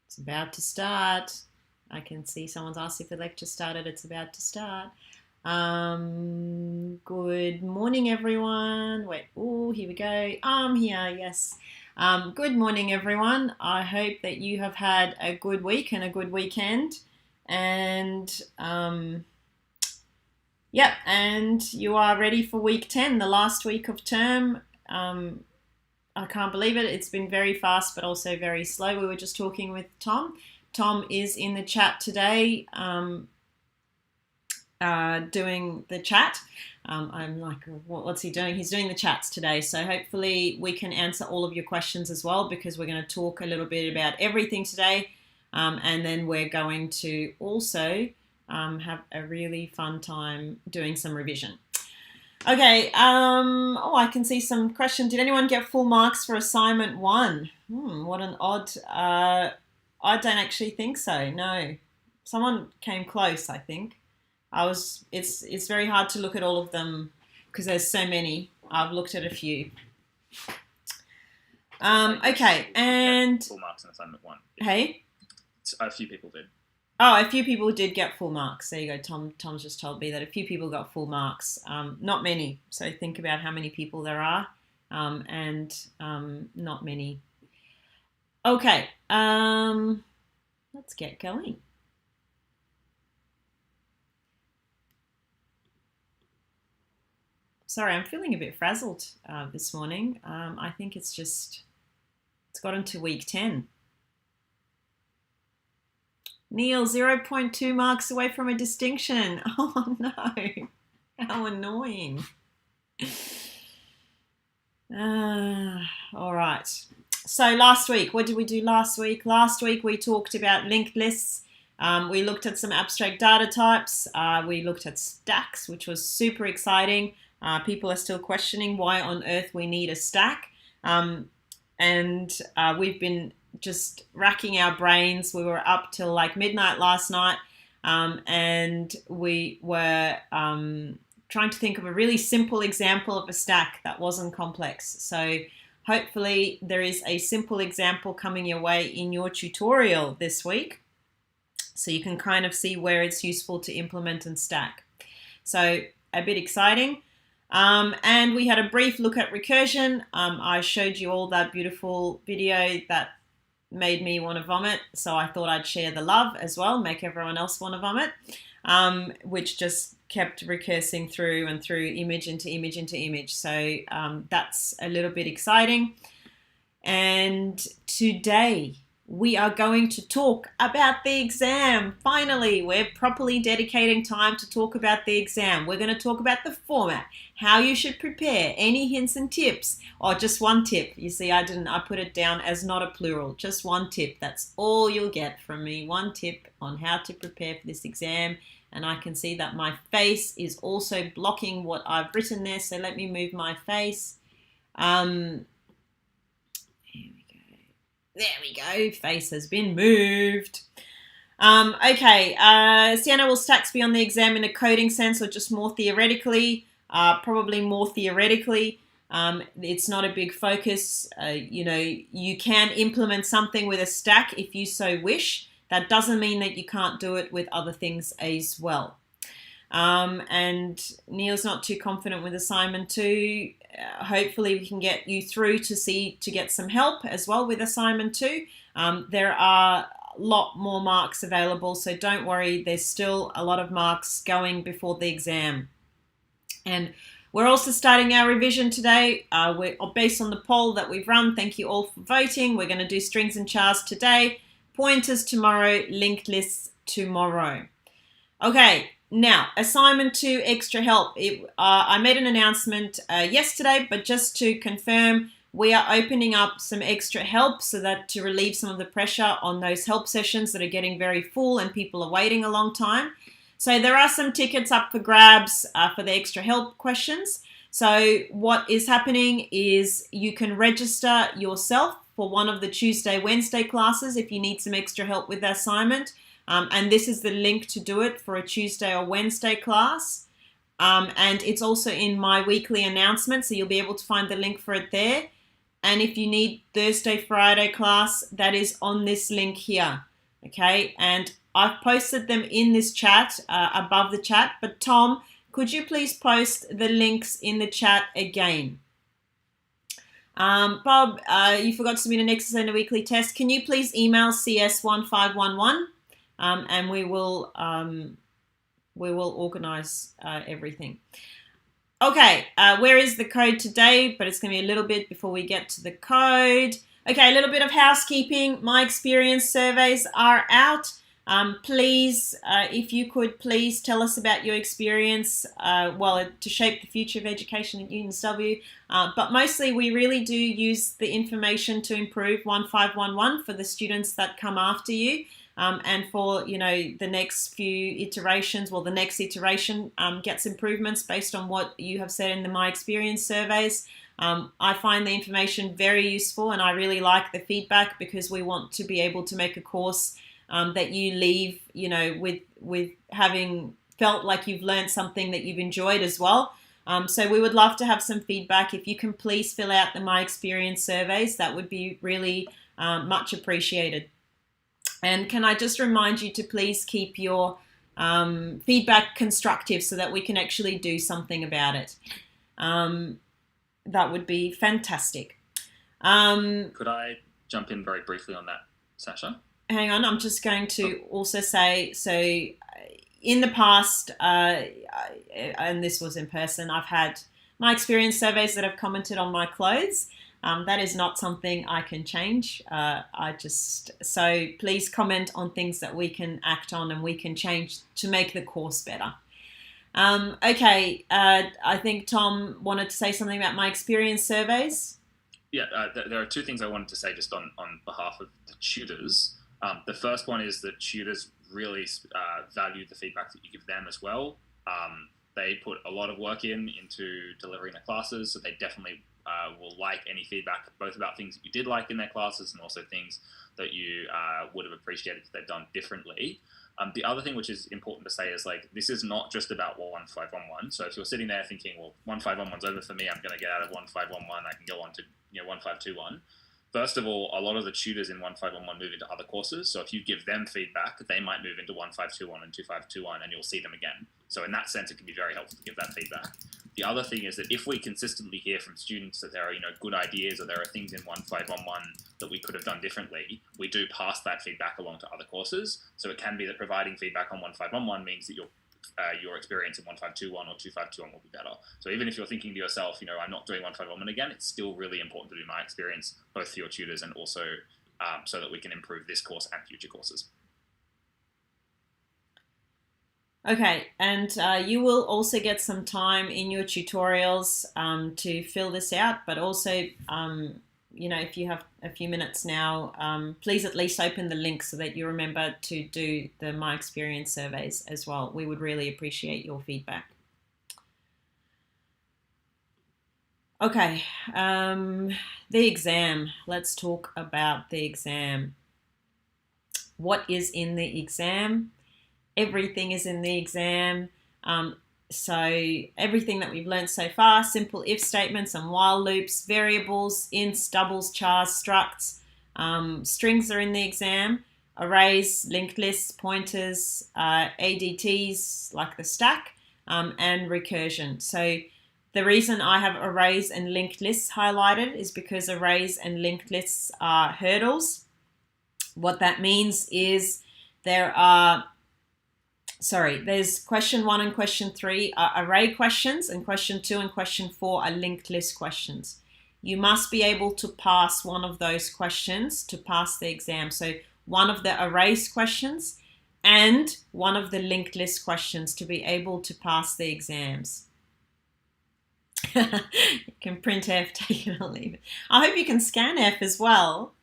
It's about to start. I can see someone's asked if the lecture started. It's about to start. Good morning, everyone. Wait, oh, here we go. I'm here, yes. Good morning, everyone. I hope that you have had a good week and a good weekend. And and you are ready for week 10, the last week of term. I can't believe it. It's been very fast, but also very slow. We were just talking with Tom. Tom is in the chat today, doing the chat. I'm like, what's he doing? He's doing the chats today. So hopefully we can answer all of your questions as well, because we're going to talk a little bit about everything today. And then we're going to also have a really fun time doing some revision. Okay, I can see some questions. Did anyone get full marks for assignment 1? What an odd, I don't actually think so, no. Someone came close, I think. It's very hard to look at all of them because there's so many. I've looked at a few. Okay, and... Full marks in assignment 1. Hey? A few people did. Oh, a few people did get full marks. There you go. Tom's just told me that a few people got full marks. Not many. So think about how many people there are, and not many. Okay, let's get going. Sorry, I'm feeling a bit frazzled this morning. I think it's gotten to week 10. Neil, 0.2 marks away from a distinction. Oh no, how annoying. All right. So last week, what did we do last week? Last week we talked about linked lists. We looked at some abstract data types. We looked at stacks, which was super exciting. People are still questioning why on earth we need a stack. And we've been just racking our brains. We were up till like midnight last night, and we were trying to think of a really simple example of a stack that wasn't complex. So hopefully there is a simple example coming your way in your tutorial this week, so you can kind of see where it's useful to implement and stack. So a bit exciting. And we had a brief look at recursion. I showed you all that beautiful video that made me want to vomit, so I thought I'd share the love as well, make everyone else want to vomit, which just kept recursing through and through, image into image into image. So that's a little bit exciting. And today we are going to talk about the exam. Finally, we're properly dedicating time to talk about the exam. We're going to talk about the format, how you should prepare, any hints and tips, or just one tip. You see, I put it down as not a plural, just one tip. That's all you'll get from me, one tip on how to prepare for this exam. And I can see that my face is also blocking what I've written there, so let me move my face. There we go. Face has been moved. Okay. Sienna, will stacks be on the exam in a coding sense or just more theoretically? Probably more theoretically. It's not a big focus. You can implement something with a stack if you so wish. That doesn't mean that you can't do it with other things as well. And Neil's not too confident with assignment 2. Hopefully we can get you through to get some help as well with assignment 2. There are a lot more marks available, so don't worry, there's still a lot of marks going before the exam. And we're also starting our revision today. We're based on the poll that we've run. Thank you all for voting. We're going to do strings and chars today, pointers tomorrow, linked lists tomorrow. Okay. Now, assignment 2, extra help. I made an announcement yesterday, but just to confirm, we are opening up some extra help so that to relieve some of the pressure on those help sessions that are getting very full and people are waiting a long time. So there are some tickets up for grabs for the extra help questions. So what is happening is you can register yourself for one of the Tuesday, Wednesday classes if you need some extra help with the assignment. And this is the link to do it for a Tuesday or Wednesday class. And it's also in my weekly announcement, so you'll be able to find the link for it there. And if you need Thursday, Friday class, that is on this link here. Okay, and I've posted them in this chat, above the chat. But Tom, could you please post the links in the chat again? Bob, you forgot to submit an exercise in a weekly test. Can you please email CS1511, and we will organize everything. Okay, where is the code today? But it's going to be a little bit before we get to the code. Okay, a little bit of housekeeping. My experience surveys are out. Please, if you could please tell us about your experience, to shape the future of education at UNSW. But mostly we really do use the information to improve 1511 for the students that come after you. And for, the next few iterations, the next iteration gets improvements based on what you have said in the My Experience surveys. I find the information very useful, and I really like the feedback because we want to be able to make a course that you leave, with having felt like you've learned something that you've enjoyed as well. So we would love to have some feedback. If you can please fill out the My Experience surveys, that would be really much appreciated. And can I just remind you to please keep your feedback constructive so that we can actually do something about it. That would be fantastic. Could I jump in very briefly on that, Sasha? Hang on, I'm just going to also say, so in the past, and this was in person, I've had My Experience surveys that have commented on my clothes. That is not something I can change. So please comment on things that we can act on and we can change to make the course better. Okay, I think Tom wanted to say something about My Experience surveys. Yeah, there are two things I wanted to say just on behalf of the tutors. The first one is that tutors really value the feedback that you give them as well. They put a lot of work into delivering the classes, so they definitely will like any feedback, both about things that you did like in their classes and also things that you would have appreciated if they'd done differently. The other thing which is important to say is, this is not just about 1511. So if you're sitting there thinking, well, 1511's over for me, I'm going to get out of 1511, I can go on to 1521. First of all, a lot of the tutors in 1511 move into other courses. So if you give them feedback, they might move into 1521 and 2521, and you'll see them again. So in that sense, it can be very helpful to give that feedback. The other thing is that if we consistently hear from students that there are, good ideas or there are things in 1511 that we could have done differently, we do pass that feedback along to other courses. So it can be that providing feedback on 1511 means that your experience in 1521 or 2521 will be better. So even if you're thinking to yourself, I'm not doing 1511 again, it's still really important to do My Experience, both for your tutors and also so that we can improve this course and future courses. Okay, and you will also get some time in your tutorials to fill this out, but also, if you have a few minutes now, please at least open the link so that you remember to do the My Experience surveys as well. We would really appreciate your feedback. Okay, the exam. Let's talk about the exam. What is in the exam? Everything is in the exam. So everything that we've learned so far, simple if statements and while loops, variables, ints, doubles, chars, structs, strings are in the exam, arrays, linked lists, pointers, ADTs like the stack, and recursion. So the reason I have arrays and linked lists highlighted is because arrays and linked lists are hurdles. What that means is there's question 1 and question 3 are array questions, and question 2 and question 4 are linked list questions. You must be able to pass one of those questions to pass the exam. So one of the arrays questions and one of the linked list questions to be able to pass the exams. You can print F, take it or leave it. I hope you can scan F as well.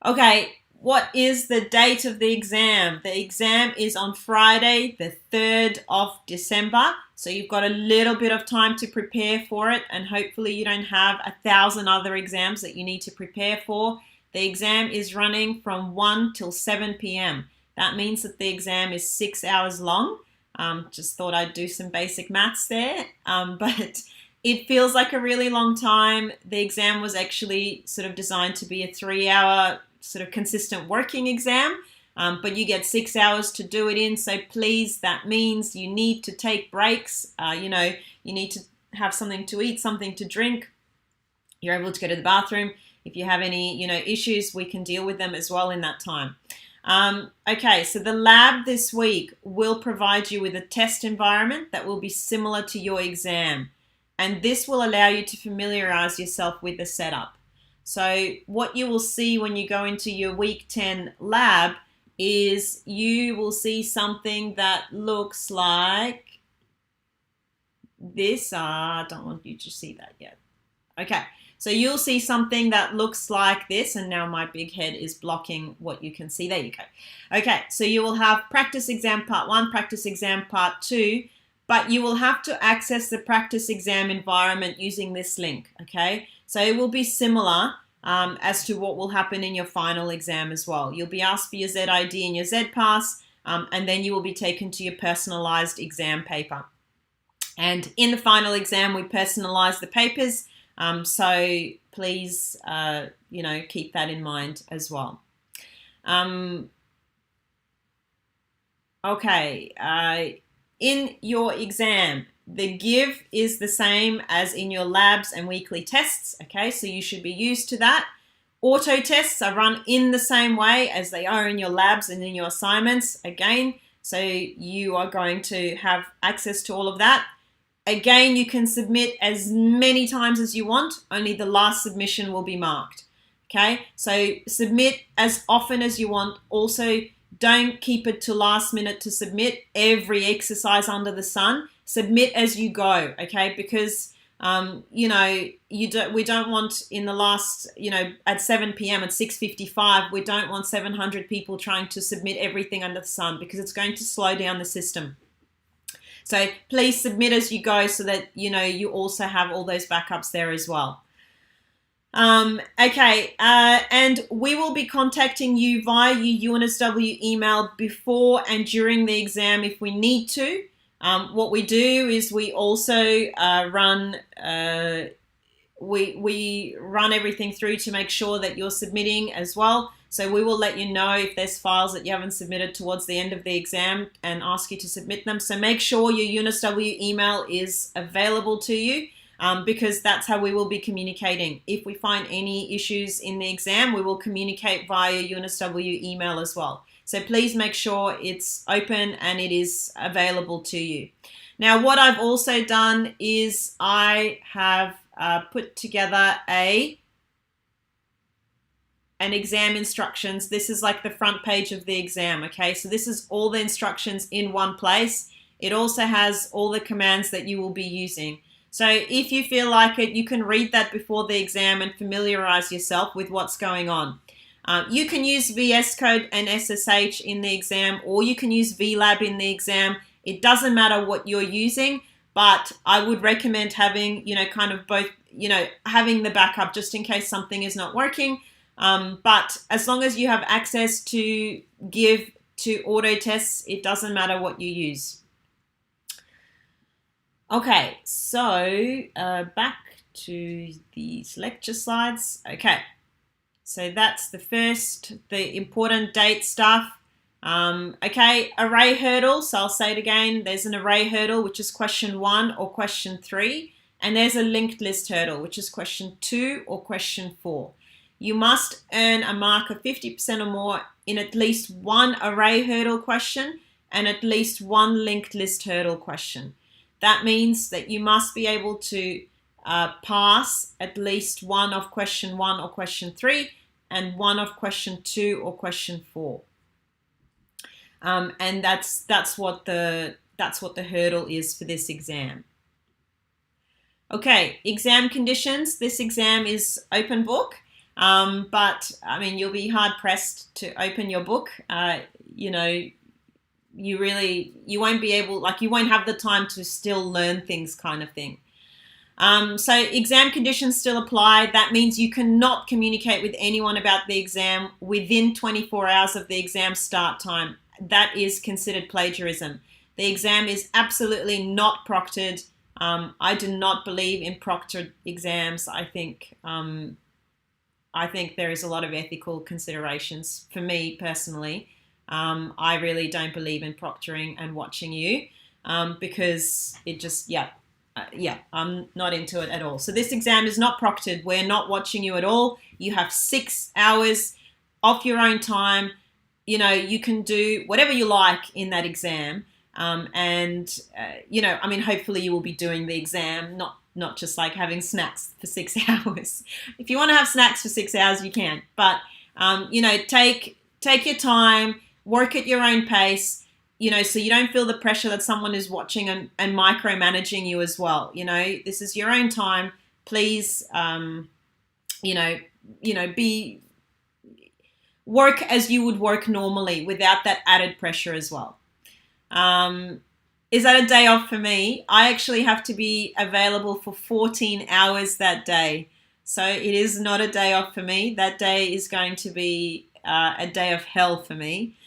Okay. What is the date of the exam? The exam is on Friday, the 3rd of December. So you've got a little bit of time to prepare for it, and hopefully you don't have 1,000 other exams that you need to prepare for. The exam is running from 1 till 7 p.m. That means that the exam is 6 hours long. Just thought I'd do some basic maths there. But It feels like a really long time. The exam was actually sort of designed to be a 3-hour sort of consistent working exam, but you get 6 hours to do it in. So please, that means you need to take breaks. You need to have something to eat, something to drink. You're able to go to the bathroom. If you have any, issues, we can deal with them as well in that time. Okay, so the lab this week will provide you with a test environment that will be similar to your exam. And this will allow you to familiarize yourself with the setup. So what you will see when you go into your week 10 lab is you will see something that looks like this. I don't want you to see that yet. Okay, so you'll see something that looks like this, and now my big head is blocking what you can see. There you go. Okay, so you will have practice exam part 1, practice exam part 2, but you will have to access the practice exam environment using this link, okay? So it will be similar as to what will happen in your final exam as well. You'll be asked for your ZID and your ZPass, and then you will be taken to your personalized exam paper. And in the final exam, we personalize the papers, so please, keep that in mind as well. In your exam, the give is the same as in your labs and weekly tests, okay? So you should be used to that. Auto tests are run in the same way as they are in your labs and in your assignments, again. So you are going to have access to all of that. Again, you can submit as many times as you want, only the last submission will be marked, okay? So submit as often as you want. Also, don't keep it to last minute to submit every exercise under the sun. Submit as you go, okay? Because, we don't want in the last, at 7 p.m. at 6:55, we don't want 700 people trying to submit everything under the sun because it's going to slow down the system. So please submit as you go so that, you also have all those backups there as well. And we will be contacting you via your UNSW email before and during the exam if we need to. What we do is we also run everything through to make sure that you're submitting as well. So we will let you know if there's files that you haven't submitted towards the end of the exam and ask you to submit them. So make sure your UNSW email is available to you because that's how we will be communicating. If we find any issues in the exam, we will communicate via UNSW email as well. So please make sure it's open and it is available to you. Now, what I've also done is I have put together an exam instructions. This is like the front page of the exam, okay? So this is all the instructions in one place. It also has all the commands that you will be using. So if you feel like it, you can read that before the exam and familiarize yourself with what's going on. You can use VS Code and SSH in the exam, or you can use VLab in the exam. It doesn't matter what you're using, but I would recommend having, kind of both, having the backup just in case something is not working. But as long as you have access to give to auto tests, it doesn't matter what you use. Okay, so back to these lecture slides. Okay, so that's the important date stuff. Okay, array hurdle. So I'll say it again. There's an array hurdle, which is question 1 or question 3. And there's a linked list hurdle, which is question 2 or question 4. You must earn a mark of 50% or more in at least one array hurdle question and at least one linked list hurdle question. That means that you must be able to pass at least one of question 1 or question 3 and one of question 2 or question 4. And that's what the hurdle is for this exam. Okay, exam conditions. This exam is open book. But I mean, you'll be hard pressed to open your book. You won't be able, you won't have the time to still learn things kind of thing. So exam conditions still apply. That means you cannot communicate with anyone about the exam within 24 hours of the exam start time. That is considered plagiarism. The exam is absolutely not proctored. I do not believe in proctored exams. I think there is a lot of ethical considerations for me personally. I really don't believe in proctoring and watching you because it just, I'm not into it at all. So this exam is not proctored. We're not watching you at all. You have 6 hours off your own time. You know, you can do whatever you like in that exam. Hopefully you will be doing the exam, not just like having snacks for 6 hours. If you want to have snacks for 6 hours, you can. But, take your time, work at your own pace, so you don't feel the pressure that someone is watching and micromanaging you as well. This is your own time. Please, work as you would work normally without that added pressure as well. Is that a day off for me? I actually have to be available for 14 hours that day. So it is not a day off for me. That day is going to be a day of hell for me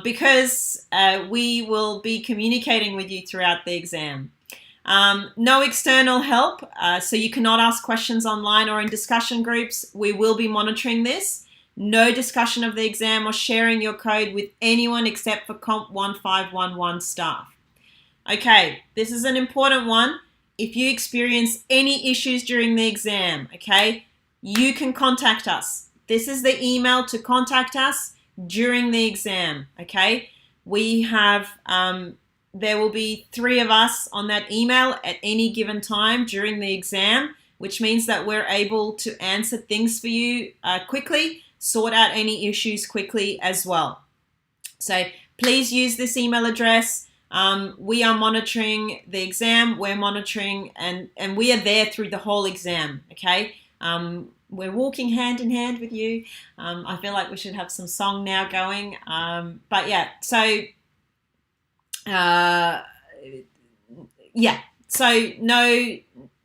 because we will be communicating with you throughout the exam. No external help, so you cannot ask questions online or in discussion groups. We will be monitoring this. No discussion of the exam or sharing your code with anyone except for COMP1511 staff. Okay, this is an important one. If you experience any issues during the exam, okay, you can contact us. This is the email to contact us during the exam, okay? We have, there will be 3 of us on that email at any given time during the exam, which means that we're able to answer things for you quickly, sort out any issues quickly as well. So please use this email address. We are monitoring the exam, we're monitoring, and we are there through the whole exam, okay? We're walking hand in hand with you. I feel like we should have some song now going. So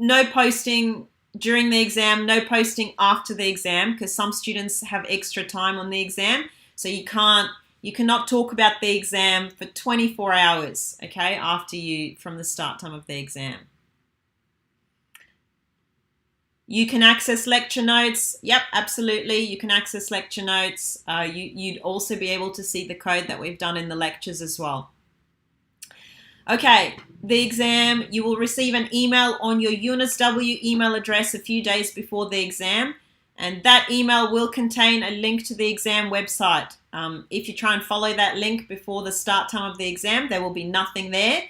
no posting during the exam, no posting after the exam, because some students have extra time on the exam, so you cannot talk about the exam for 24 hours, okay, from the start time of the exam. You can access lecture notes. Yep, absolutely. You can access lecture notes. You'd also be able to see the code that we've done in the lectures as well. Okay, the exam, you will receive an email on your UNISW email address a few days before the exam, and that email will contain a link to the exam website. If you try and follow that link before the start time of the exam, there will be nothing there.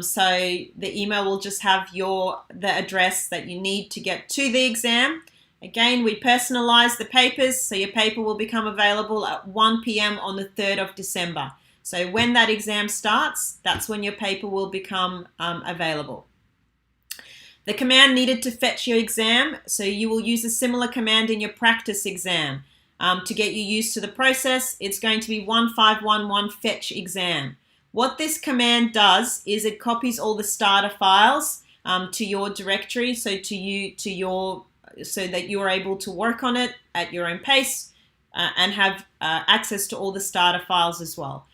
So the email will just have the address that you need to get to the exam. Again, we personalize the papers, so your paper will become available at 1 p.m. on the 3rd of December. So when that exam starts, that's when your paper will become available. The command needed to fetch your exam, so you will use a similar command in your practice exam. To get you used to the process, it's going to be 1511 fetch exam. What this command does is it copies all the starter files to your directory, so that you are able to work on it at your own pace and have access to all the starter files as well.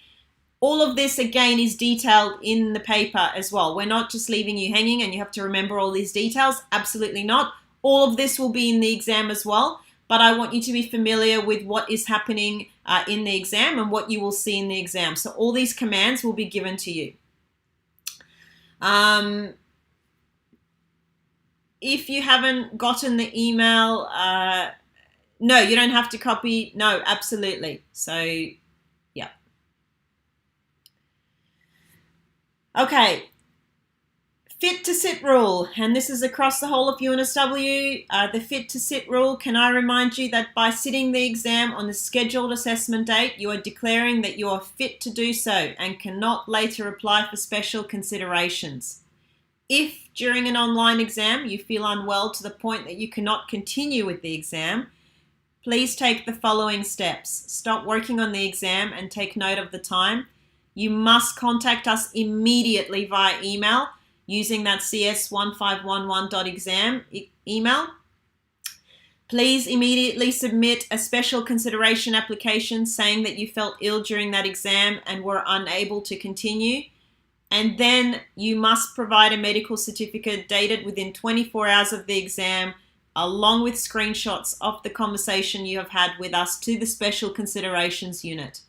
All of this, again, is detailed in the paper as well. We're not just leaving you hanging and you have to remember all these details. Absolutely not. All of this will be in the exam as well, but I want you to be familiar with what is happening in the exam and what you will see in the exam. So all these commands will be given to you. If you haven't gotten the email, no, you don't have to copy. No, absolutely. So, yeah. Okay, fit to sit rule, and this is across the whole of UNSW. The fit to sit rule, can I remind you that by sitting the exam on the scheduled assessment date, you are declaring that you are fit to do so and cannot later apply for special considerations. If during an online exam you feel unwell to the point that you cannot continue with the exam, please take the following steps. Stop working on the exam and take note of the time. You must contact us immediately via email using that cs1511.exam email. Please immediately submit a special consideration application saying that you felt ill during that exam and were unable to continue. and then you must provide a medical certificate dated within 24 hours of the exam, along with screenshots of the conversation you have had with us to the Special Considerations Unit.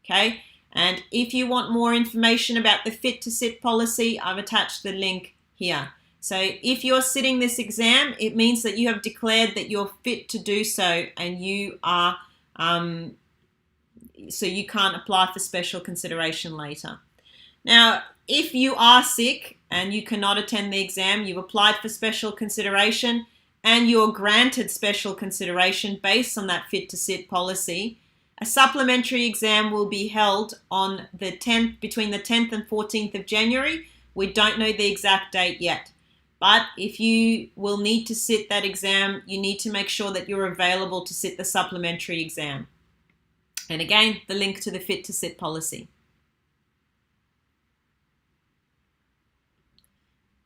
Okay, and if you want more information about the Fit to Sit policy, I've attached the link here. So if you're sitting this exam, it means that you have declared that you're fit to do so, and you are, so you can't apply for special consideration later. Now, if you are sick and you cannot attend the exam, you've applied for special consideration and you're granted special consideration based on that Fit to Sit policy, a supplementary exam will be held on the 10th, between the 10th and 14th of January. We don't know the exact date yet. But if you will need to sit that exam, you need to make sure that you're available to sit the supplementary exam. And again, the link to the Fit to Sit policy.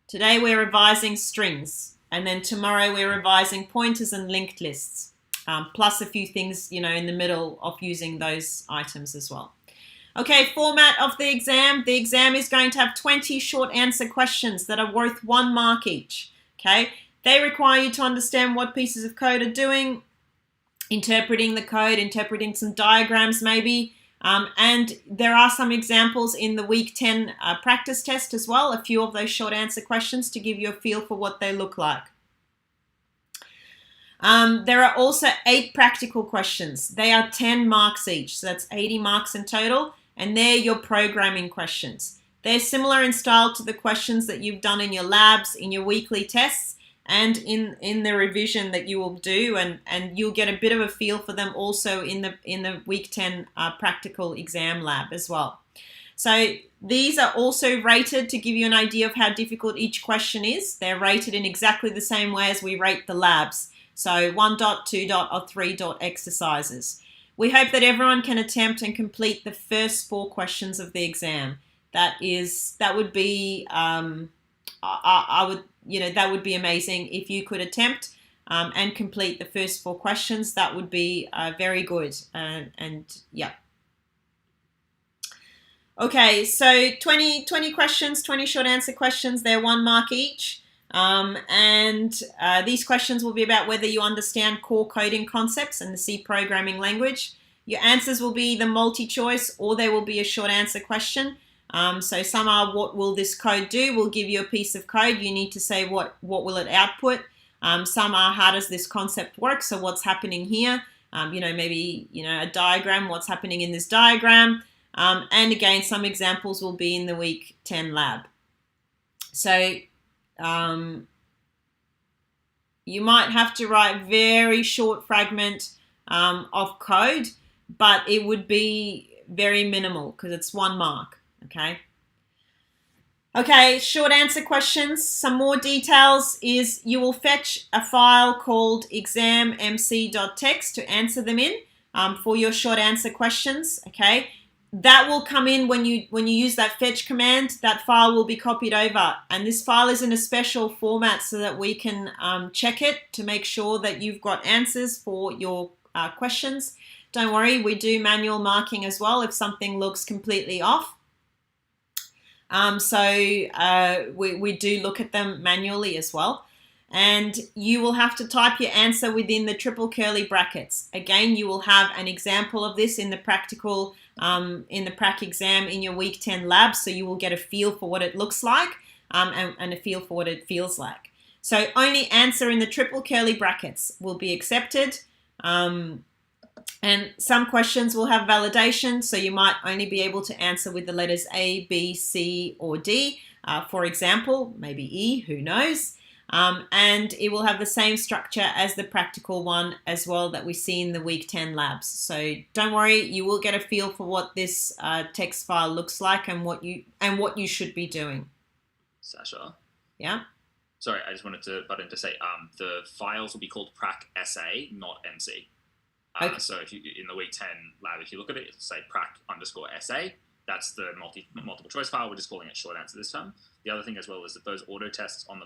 Today we're revising strings, and then tomorrow we're revising pointers and linked lists, plus a few things, in the middle of using those items as well. Okay, format of the exam. The exam is going to have 20 short answer questions that are worth 1 mark each. Okay, they require you to understand what pieces of code are doing, interpreting the code, interpreting some diagrams maybe, and there are some examples in the week 10 practice test as well, a few of those short answer questions to give you a feel for what they look like. There are also 8 practical questions. They are 10 marks each, so that's 80 marks in total, and they're your programming questions. They're similar in style to the questions that you've done in your labs, in your weekly tests, and in the revision that you will do, and you'll get a bit of a feel for them also in the week 10 practical exam lab as well. So these are also rated to give you an idea of how difficult each question is. They're rated in exactly the same way as we rate the labs. So 1 dot, 2 dot, or 3 dot exercises. We hope that everyone can attempt and complete the first 4 questions of the exam. That would be that would be amazing if you could attempt and complete the first 4 questions. That would be very good. And yeah. Okay, so 20 questions, 20 short answer questions. They're 1 mark each. These questions will be about whether you understand core coding concepts and the C programming language. Your answers will be the multi-choice, or they will be a short answer question. So some are, what will this code do? We'll give you a piece of code. You need to say what will it output. Some are, how does this concept work? So what's happening here? Maybe a diagram, what's happening in this diagram. And again, some examples will be in the week 10 lab. So you might have to write very short fragment of code, but it would be very minimal because it's 1 mark. Okay, short answer questions. Some more details is you will fetch a file called exammc.txt to answer them in for your short answer questions. Okay, that will come in when you use that fetch command. That file will be copied over, and this file is in a special format so that we can check it to make sure that you've got answers for your questions. Don't worry, we do manual marking as well if something looks completely off. We do look at them manually as well. And you will have to type your answer within the triple curly brackets. Again, you will have an example of this in the practical, in the prac exam in your week 10 lab, so you will get a feel for what it looks like and a feel for what it feels like. So only answer in the triple curly brackets will be accepted. And some questions will have validation, so you might only be able to answer with the letters A, B, C, or D, for example, maybe E, who knows. And it will have the same structure as the practical one as well that we see in the week 10 labs. So don't worry, you will get a feel for what this text file looks like and what you should be doing. Sasha? Yeah? Sorry, I just wanted to butt in to say the files will be called prac SA, not MC. Okay. So if you in the week 10 lab, if you look at it, it'll say prac_SA. That's the multiple choice file. We're just calling it short answer this time. The other thing as well is that those auto tests on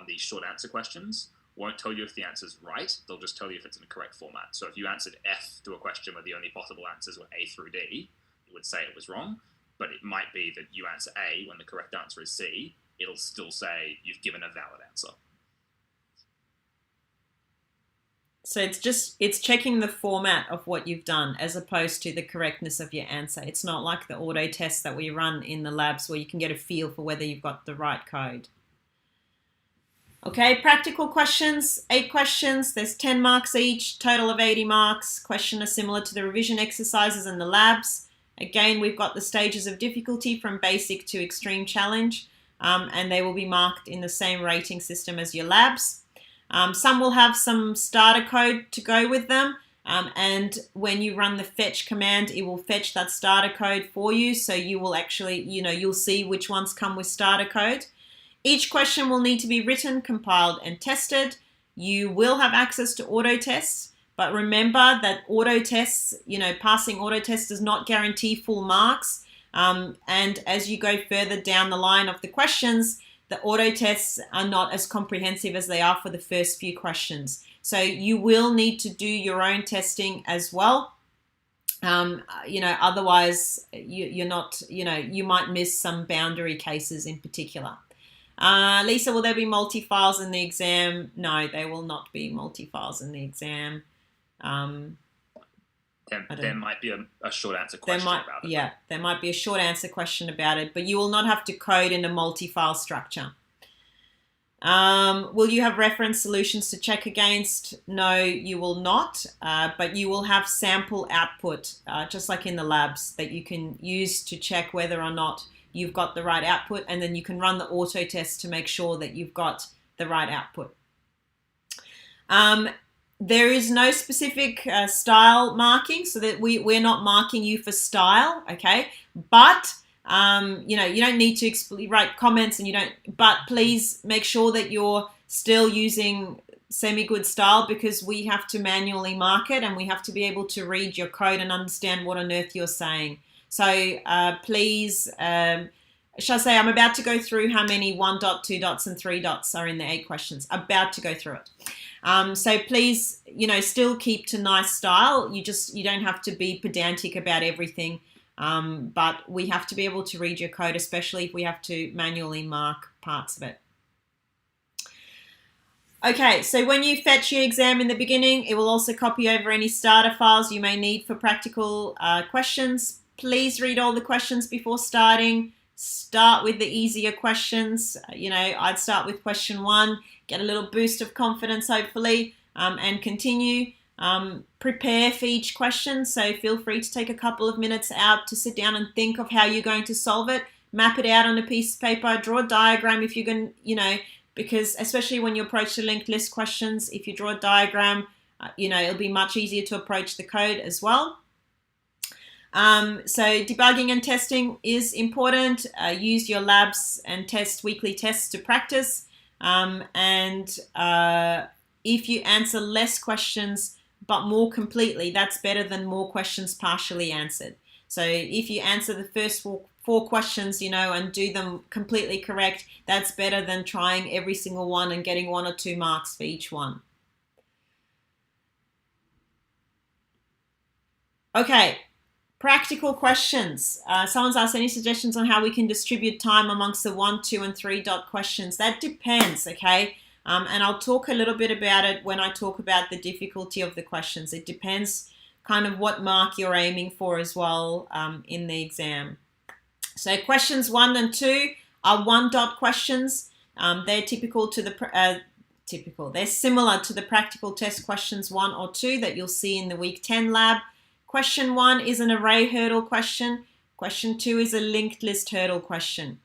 the short answer questions won't tell you if the answer's right. They'll just tell you if it's in the correct format. So if you answered F to a question where the only possible answers were A through D, it would say it was wrong. but it might be that you answer A when the correct answer is C. It'll still say you've given a valid answer. So it's checking the format of what you've done as opposed to the correctness of your answer. It's not like the auto tests that we run in the labs where you can get a feel for whether you've got the right code. Okay, practical questions, 8 questions. There's 10 marks each, total of 80 marks. Questions are similar to the revision exercises in the labs. Again, we've got the stages of difficulty from basic to extreme challenge, and they will be marked in the same rating system as your labs. Some will have some starter code to go with them, and when you run the fetch command, it will fetch that starter code for you, so you will actually, you'll see which ones come with starter code. Each question will need to be written, compiled, and tested. You will have access to auto tests, but remember that auto tests, passing auto tests does not guarantee full marks, and as you go further down the line of the questions, the auto tests are not as comprehensive as they are for the first few questions. So you will need to do your own testing as well. Otherwise you're not, you might miss some boundary cases in particular. Lisa, will there be multi-files in the exam? No, there will not be multi-files in the exam. There might be a short answer question about it. Yeah, there might be a short answer question about it, but you will not have to code in a multi-file structure. Will you have reference solutions to check against? No, you will not, but you will have sample output, just like in the labs, that you can use to check whether or not you've got the right output, and then you can run the auto test to make sure that you've got the right output. There is no specific style marking, so that we're not marking you for style, okay? But, you don't need to write comments, but please make sure that you're still using semi-good style, because we have to manually mark it and we have to be able to read your code and understand what on earth you're saying. So please, shall I say, I'm about to go through how many 1 dot, 2 dots, and 3 dots are in the 8 questions. About to go through it. So please, still keep to nice style. You don't have to be pedantic about everything, but we have to be able to read your code, especially if we have to manually mark parts of it. Okay, so when you fetch your exam in the beginning, it will also copy over any starter files you may need for practical questions. Please read all the questions before starting. Start with the easier questions. I'd start with question 1, get a little boost of confidence, hopefully, and continue. Prepare for each question, so feel free to take a couple of minutes out to sit down and think of how you're going to solve it. Map it out on a piece of paper, draw a diagram if you're going to, because especially when you approach the linked list questions, if you draw a diagram, it'll be much easier to approach the code as well. So debugging and testing is important. Use your labs and weekly tests to practice. If you answer less questions but more completely, that's better than more questions partially answered. So if you answer the first four questions, and do them completely correct, that's better than trying every single one and getting 1 or 2 marks for each one. Okay. Practical questions. Someone's asked any suggestions on how we can distribute time amongst the 1, 2, and 3 dot questions. That depends, okay? And I'll talk a little bit about it when I talk about the difficulty of the questions. It depends kind of what mark you're aiming for as well in the exam. So questions 1 and 2 are 1 dot questions. They're they're similar to the practical test questions 1 or 2 that you'll see in the week 10 lab. Question 1 is an array hurdle question. Question 2 is a linked list hurdle question.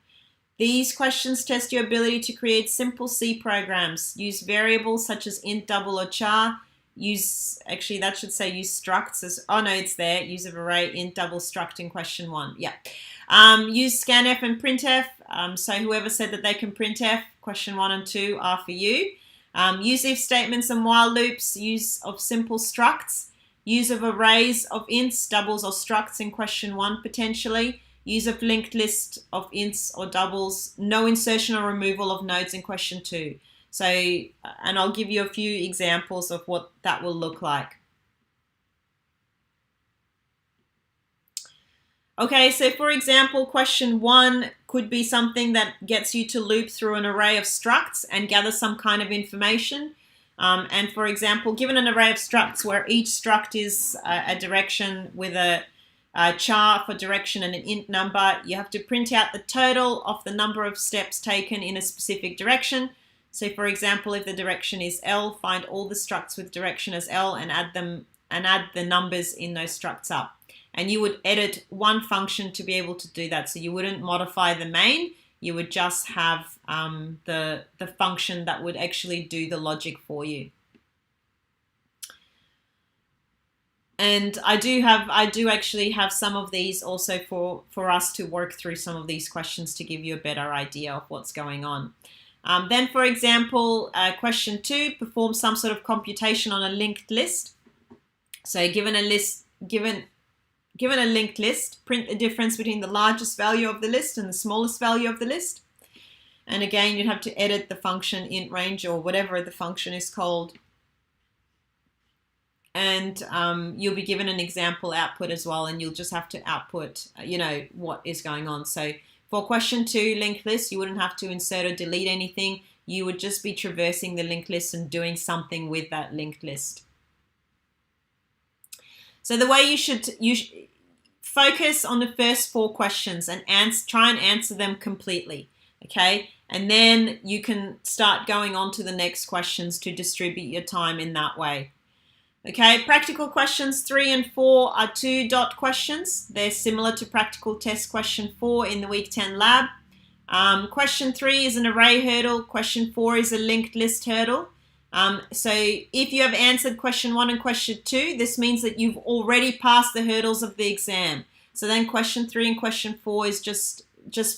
These questions test your ability to create simple C programs. Use variables such as int, double, or char. Use structs as, it's there. Use of array, int, double, struct in question 1. Yeah. Use scanf and printf. So whoever said that they can printf, question 1 and 2 are for you. Use if statements and while loops. Use of simple structs. Use of arrays of ints, doubles, or structs in question 1 potentially. Use of linked list of ints or doubles. No insertion or removal of nodes in question 2. So, and I'll give you a few examples of what that will look like. Okay, so for example, question 1 could be something that gets you to loop through an array of structs and gather some kind of information. And for example, given an array of structs where each struct is a direction with a char for direction and an int number, you have to print out the total of the number of steps taken in a specific direction. So for example, if the direction is L, find all the structs with direction as L and add the numbers in those structs up. And you would edit one function to be able to do that. So you wouldn't modify the main, you would just have the function that would actually do the logic for you. And I do actually have some of these also for us to work through some of these questions to give you a better idea of what's going on. Then, for example, question 2, perform some sort of computation on a linked list. So given a linked list, print the difference between the largest value of the list and the smallest value of the list. And again, you'd have to edit the function int range or whatever the function is called. And you'll be given an example output as well, and you'll just have to output, what is going on. So for question 2, linked list, you wouldn't have to insert or delete anything. You would just be traversing the linked list and doing something with that linked list. So the way you should focus on the first 4 questions and try and answer them completely, okay? And then you can start going on to the next questions to distribute your time in that way. Okay, practical questions 3 and 4 are 2 dot questions. They're similar to practical test question 4 in the week 10 lab. Question 3 is an array hurdle. Question 4 is a linked list hurdle. So if you have answered question 1 and question 2, this means that you've already passed the hurdles of the exam. So then question 3 and question 4 is just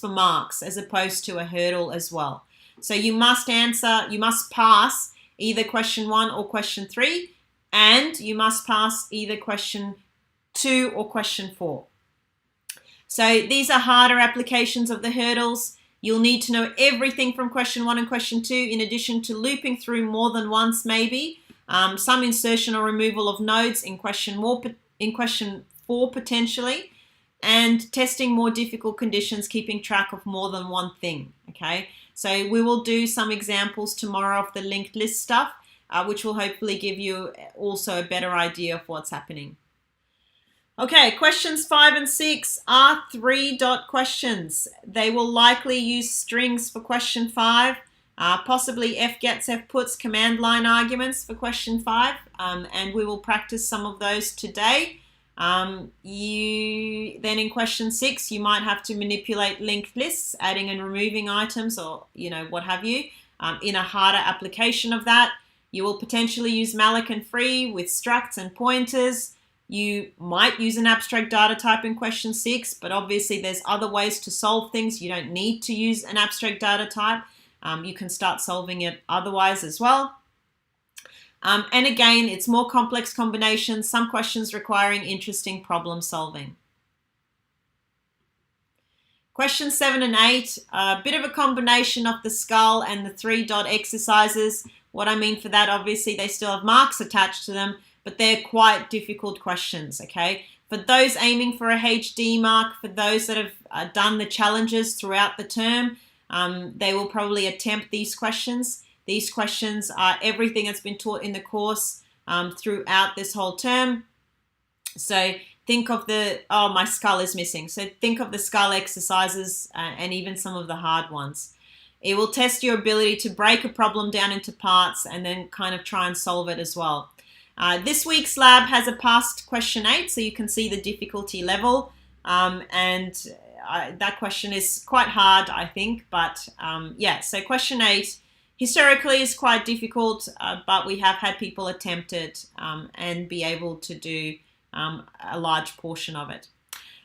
for marks as opposed to a hurdle as well. So you must pass either question 1 or question 3, and you must pass either question 2 or question 4. So these are harder applications of the hurdles. You'll need to know everything from question 1 and question 2, in addition to looping through more than once maybe, some insertion or removal of nodes in question 4 potentially, and testing more difficult conditions, keeping track of more than one thing, okay? So we will do some examples tomorrow of the linked list stuff, which will hopefully give you also a better idea of what's happening. Okay, questions 5 and 6 are 3 dot questions. They will likely use strings for question 5, possibly fgets, fputs, command line arguments for question 5, and we will practice some of those today. Then in question 6, you might have to manipulate linked lists, adding and removing items or, what have you, in a harder application of that. You will potentially use malloc and free with structs and pointers. You might use an abstract data type in question 6, but obviously there's other ways to solve things. You don't need to use an abstract data type. You can start solving it otherwise as well. And again, it's more complex combinations, some questions requiring interesting problem solving. Questions 7 and 8, a bit of a combination of the skull and the 3 dot exercises. What I mean for that, obviously they still have marks attached to them, but they're quite difficult questions, okay? For those aiming for a HD mark, for those that have done the challenges throughout the term, they will probably attempt these questions. These questions are everything that's been taught in the course throughout this whole term. So think of my skull is missing. So think of the skull exercises and even some of the hard ones. It will test your ability to break a problem down into parts and then kind of try and solve it as well. This week's lab has a past question 8, so you can see the difficulty level. That question is quite hard, I think. But so question 8 historically is quite difficult, but we have had people attempt it and be able to do a large portion of it.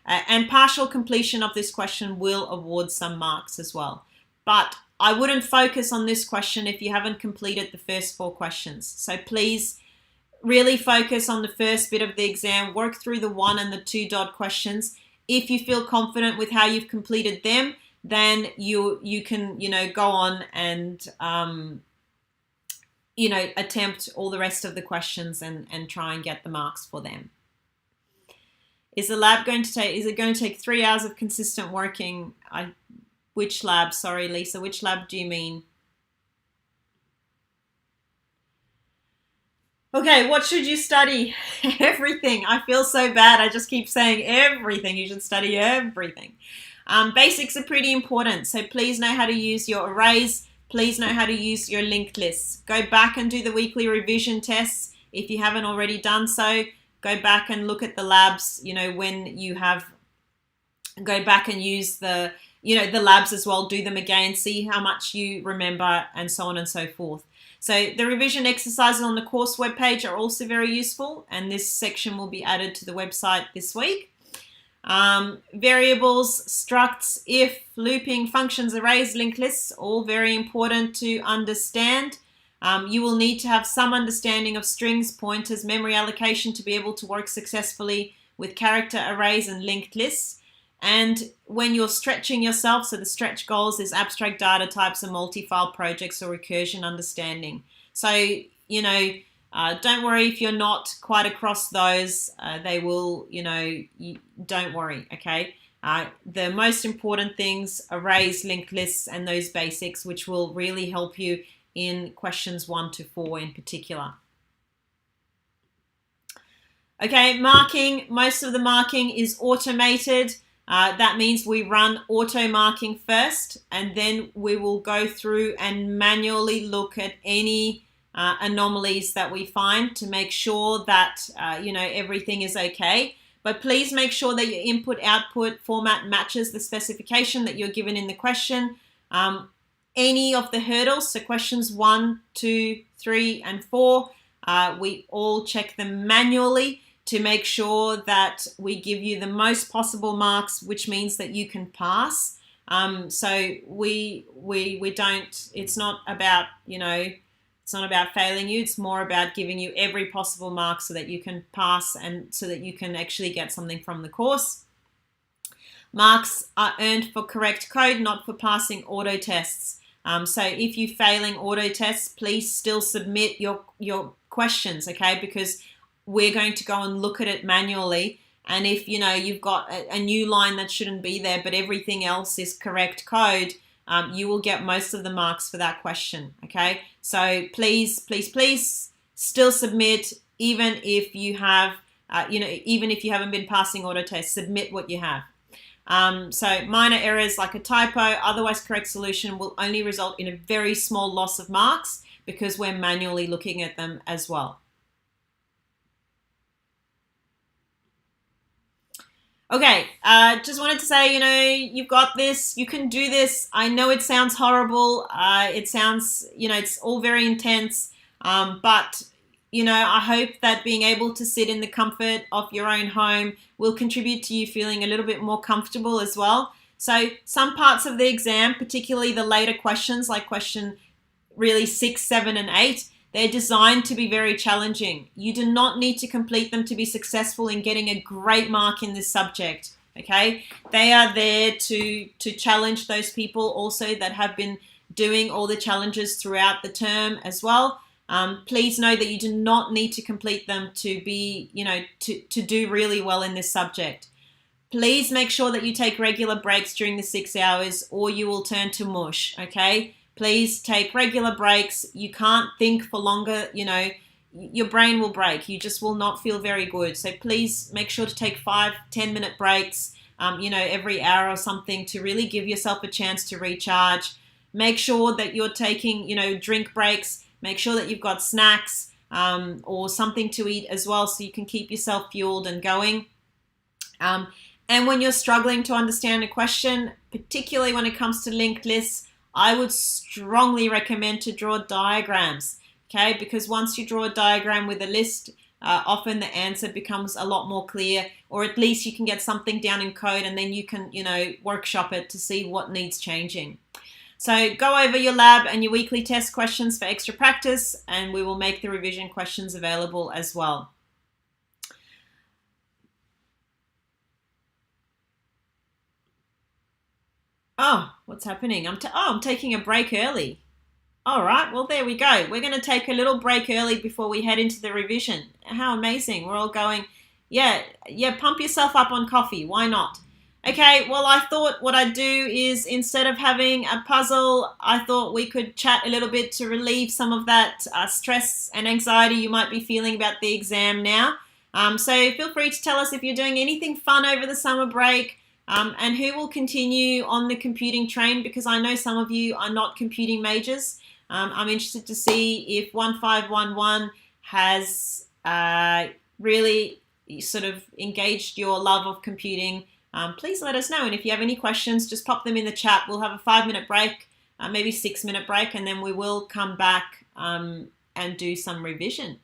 And partial completion of this question will award some marks as well. But I wouldn't focus on this question if you haven't completed the first 4 questions. So please really focus on the first bit of the exam, work through the 1 and the 2 dot questions. If you feel confident with how you've completed them, then you can, go on and, attempt all the rest of the questions and try and get the marks for them. Is the lab going to take, is it going to take 3 hours of consistent working? Which lab? Sorry, Lisa, which lab do you mean? Okay, what should you study? Everything. I feel so bad. I just keep saying everything. You should study everything. Basics are pretty important. So please know how to use your arrays. Please know how to use your linked lists. Go back and do the weekly revision tests. If you haven't already done so, go back and look at the labs, when you have, go back and use the labs as well, do them again, see how much you remember, and so on and so forth. So the revision exercises on the course webpage are also very useful, and this section will be added to the website this week. Variables, structs, if, looping, functions, arrays, linked lists, all very important to understand. You will need to have some understanding of strings, pointers, memory allocation to be able to work successfully with character arrays and linked lists. And when you're stretching yourself, so the stretch goals is abstract data types and multi-file projects or recursion understanding. So, don't worry if you're not quite across those. They will, don't worry, okay? The most important things, arrays, linked lists, and those basics, which will really help you in questions 1 to 4 in particular. Okay, marking. Most of the marking is automated. That means we run auto marking first, and then we will go through and manually look at any anomalies that we find to make sure that everything is okay. But please make sure that your input-output format matches the specification that you're given in the question. Any of the hurdles, so questions 1, 2, 3, and 4, we all check them manually to make sure that we give you the most possible marks, which means that you can pass. So we don't, it's not about, it's not about failing you. It's more about giving you every possible mark so that you can pass and so that you can actually get something from the course. Marks are earned for correct code, not for passing auto tests. So if you're failing auto tests, please still submit your questions, okay? Because we're going to go and look at it manually. And if, you've got a new line that shouldn't be there, but everything else is correct code, you will get most of the marks for that question, okay? So please still submit, even if you have, even if you haven't been passing auto tests, submit what you have. So minor errors like a typo, otherwise correct solution will only result in a very small loss of marks because we're manually looking at them as well. Okay, just wanted to say, you've got this, you can do this. I know it sounds horrible. It sounds, it's all very intense. But, I hope that being able to sit in the comfort of your own home will contribute to you feeling a little bit more comfortable as well. So some parts of the exam, particularly the later questions, like question really 6, 7, and 8, they're designed to be very challenging. You do not need to complete them to be successful in getting a great mark in this subject, okay? They are there to challenge those people also that have been doing all the challenges throughout the term as well. Please know that you do not need to complete them to be, to do really well in this subject. Please make sure that you take regular breaks during the 6 hours or you will turn to mush, okay? Please take regular breaks. You can't think for longer, your brain will break. You just will not feel very good. So please make sure to take 5-10 minute breaks, every hour or something to really give yourself a chance to recharge. Make sure that you're taking, drink breaks. Make sure that you've got snacks or something to eat as well so you can keep yourself fueled and going. And when you're struggling to understand a question, particularly when it comes to linked lists, I would strongly recommend to draw diagrams, okay? Because once you draw a diagram with a list, often the answer becomes a lot more clear, or at least you can get something down in code and then you can, workshop it to see what needs changing. So go over your lab and your weekly test questions for extra practice, and we will make the revision questions available as well. Oh, what's happening? I'm taking a break early. All right, well, there we go. We're going to take a little break early before we head into the revision. How amazing. We're all going Yeah, pump yourself up on coffee. Why not? Okay, well, I thought what I'd do is instead of having a puzzle, I thought we could chat a little bit to relieve some of that stress and anxiety you might be feeling about the exam now. So feel free to tell us if you're doing anything fun over the summer break, and who will continue on the computing train, because I know some of you are not computing majors. I'm interested to see if 1511 has really sort of engaged your love of computing. Please let us know. And if you have any questions, just pop them in the chat. We'll have a 5-minute break, maybe 6-minute break, and then we will come back and do some revision.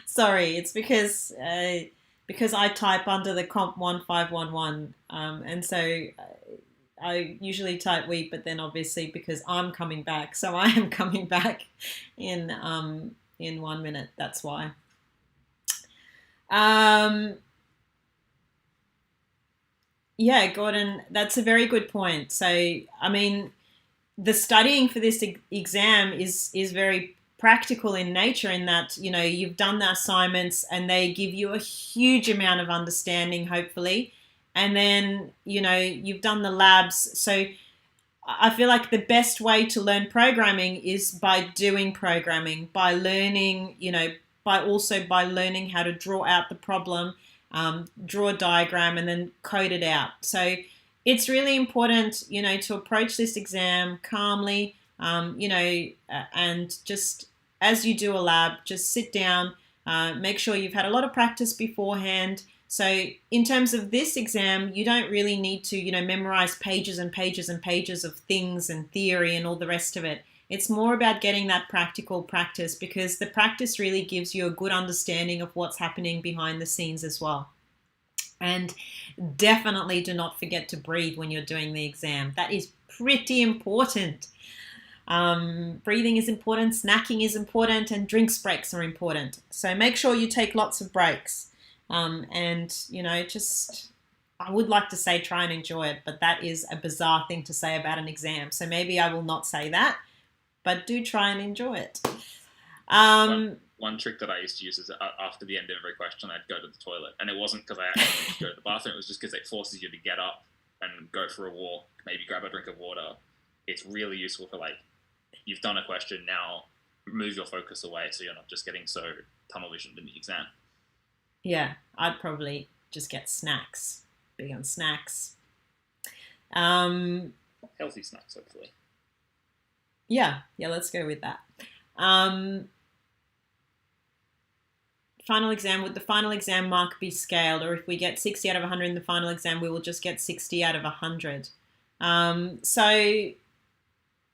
Sorry, it's because I type under the COMP1511, and so I usually type week, but then obviously because I'm coming back, so I am coming back in 1 minute. That's why. Yeah, Gordon, that's a very good point. So, I mean, the studying for this exam is very practical in nature in that you've done the assignments and they give you a huge amount of understanding hopefully, and then you've done the labs. So I feel like the best way to learn programming is by doing programming, by learning, by learning how to draw out the problem, draw a diagram, and then code it out. So it's really important, to approach this exam calmly, and just as you do a lab, just sit down, make sure you've had a lot of practice beforehand. So in terms of this exam, you don't really need to, memorize pages and pages and pages of things and theory and all the rest of it. It's more about getting that practical practice, because the practice really gives you a good understanding of what's happening behind the scenes as well. And definitely do not forget to breathe when you're doing the exam. That is pretty important. Breathing is important, snacking is important, and drinks breaks are important. So make sure you take lots of breaks. And, just, I would like to say try and enjoy it, but that is a bizarre thing to say about an exam. So maybe I will not say that, but do try and enjoy it. One trick that I used to use is after the end of every question, I'd go to the toilet. And it wasn't because I actually wanted to go to the bathroom. It was just because it forces you to get up and go for a walk, maybe grab a drink of water. It's really useful for, you've done a question, now move your focus away so you're not just getting so tunnel visioned in the exam. Yeah, I'd probably just get snacks. Big on snacks. Healthy snacks, hopefully. Yeah, let's go with that. Final exam, would the final exam mark be scaled? Or if we get 60 out of 100 in the final exam, we will just get 60 out of 100. So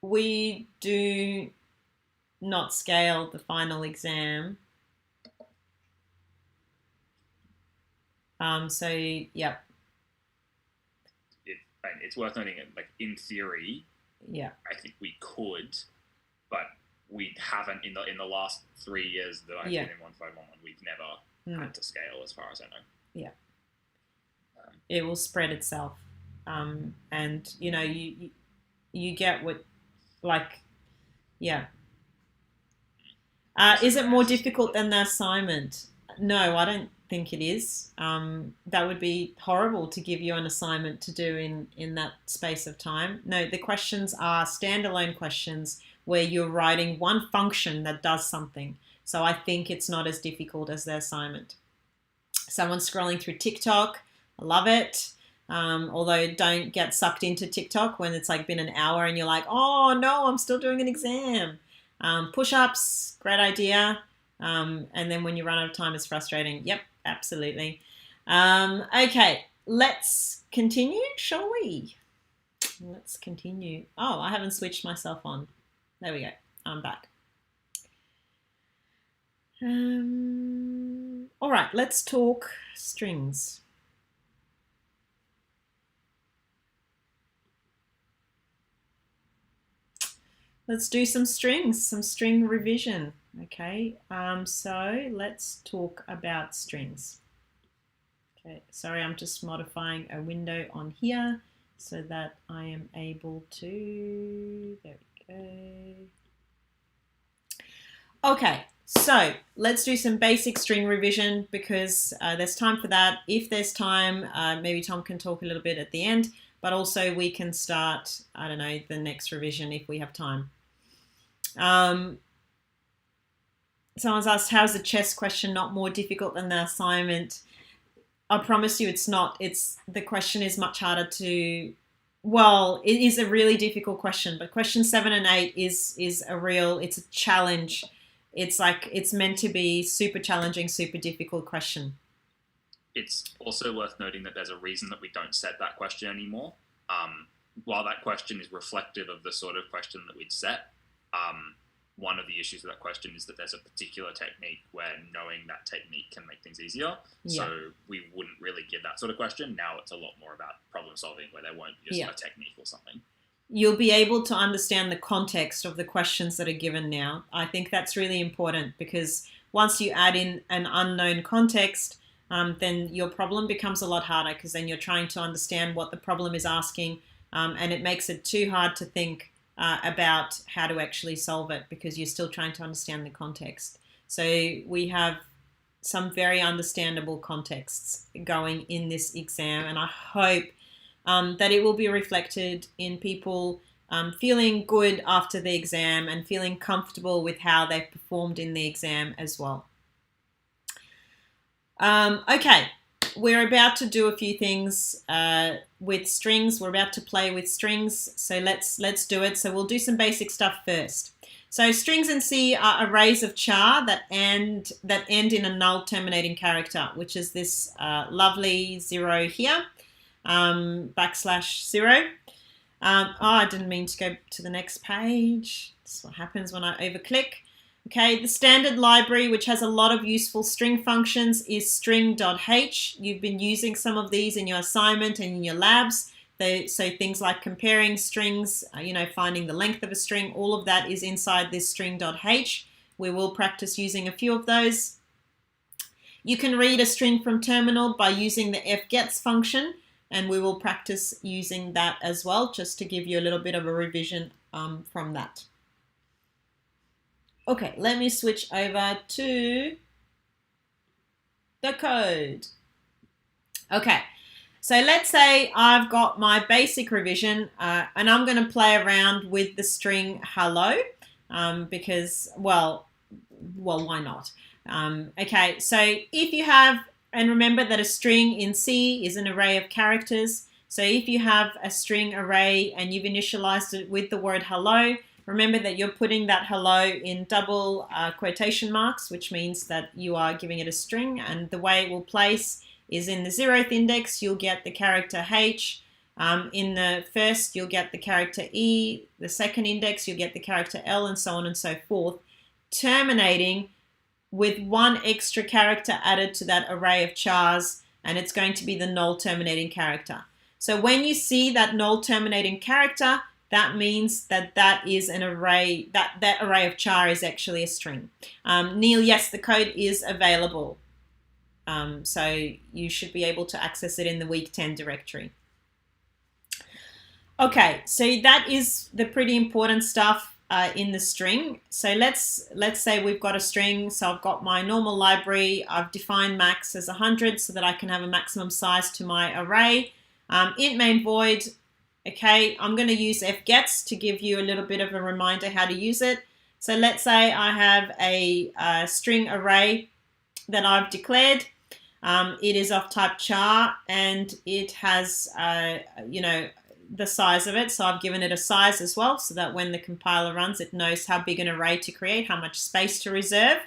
we do not scale the final exam. Yeah. It's worth noting, in theory, yeah, I think we could, but we haven't in the last 3 years that I've been in 1511. We've never had to scale, as far as I know. Yeah. It will spread itself, and you get what, yeah. Is it more difficult than the assignment? No, I don't think it is. That would be horrible to give you an assignment to do in that space of time. No, the questions are standalone questions where you're writing one function that does something. So I think it's not as difficult as the assignment. Someone's scrolling through TikTok. I love it. Although don't get sucked into TikTok when it's been an hour and you're like, oh no, I'm still doing an exam. Push-ups, great idea. And then when you run out of time, it's frustrating. Yep, absolutely. Okay, let's continue, shall we? Let's continue. Oh, I haven't switched myself on. There we go. I'm back. All right, let's talk strings. Let's do some strings, some string revision. Okay, so let's talk about strings. Okay, sorry, I'm just modifying a window on here so that I am able to, there we go. Okay, so let's do some basic string revision because there's time for that. If there's time, maybe Tom can talk a little bit at the end, but also we can start, I don't know, the next revision if we have time. Someone's asked, how's the chess question not more difficult than the assignment? I promise you it's not. The question is much harder to, well, it is a really difficult question, but question 7 and 8 is it's a challenge. It's meant to be super challenging, super difficult question. It's also worth noting that there's a reason that we don't set that question anymore. While that question is reflective of the sort of question that we'd set, one of the issues with that question is that there's a particular technique where knowing that technique can make things easier. Yeah. So we wouldn't really give that sort of question. Now it's a lot more about problem solving where there won't be just a technique or something. You'll be able to understand the context of the questions that are given now. I think that's really important because once you add in an unknown context, then your problem becomes a lot harder because then you're trying to understand what the problem is asking, and it makes it too hard to think about how to actually solve it because you're still trying to understand the context. So we have some very understandable contexts going in this exam, and I hope that it will be reflected in people feeling good after the exam and feeling comfortable with how they've performed in the exam as well. Okay, we're about to do a few things with strings. We're about to play with strings, so let's do it. So we'll do some basic stuff first. So strings in C are arrays of char that end in a null terminating character, which is this lovely 0 here. \0. I didn't mean to go to the next page. That's what happens when I overclick. Okay, the standard library, which has a lot of useful string functions, is string.h. You've been using some of these in your assignment and in your labs. So things like comparing strings, finding the length of a string, all of that is inside this string.h. We will practice using a few of those. You can read a string from terminal by using the fgets function, and we will practice using that as well, just to give you a little bit of a revision from that. Okay, let me switch over to the code. Okay, so let's say I've got my basic revision and I'm going to play around with the string hello because, well, why not? Okay, so if you have, and remember that a string in C is an array of characters. So if you have a string array and you've initialized it with the word hello, remember that you're putting that hello in double quotation marks, which means that you are giving it a string. And the way it will place is in the 0th index, you'll get the character H. In the first, you'll get the character E. The second index, you'll get the character L, and so on and so forth, terminating with one extra character added to that array of chars, and it's going to be the null terminating character. So when you see that null terminating character, that means that that is an array, that array of char is actually a string. Neil, yes, the code is available. So you should be able to access it in the week 10 directory. Okay, so that is the pretty important stuff in the string. So let's say we've got a string. So I've got my normal library. I've defined max as 100 so that I can have a maximum size to my array. Int main void. Okay, I'm going to use fgets to give you a little bit of a reminder how to use it. So let's say I have a string array that I've declared. It is of type char and it has, the size of it. So I've given it a size as well so that when the compiler runs, it knows how big an array to create, how much space to reserve.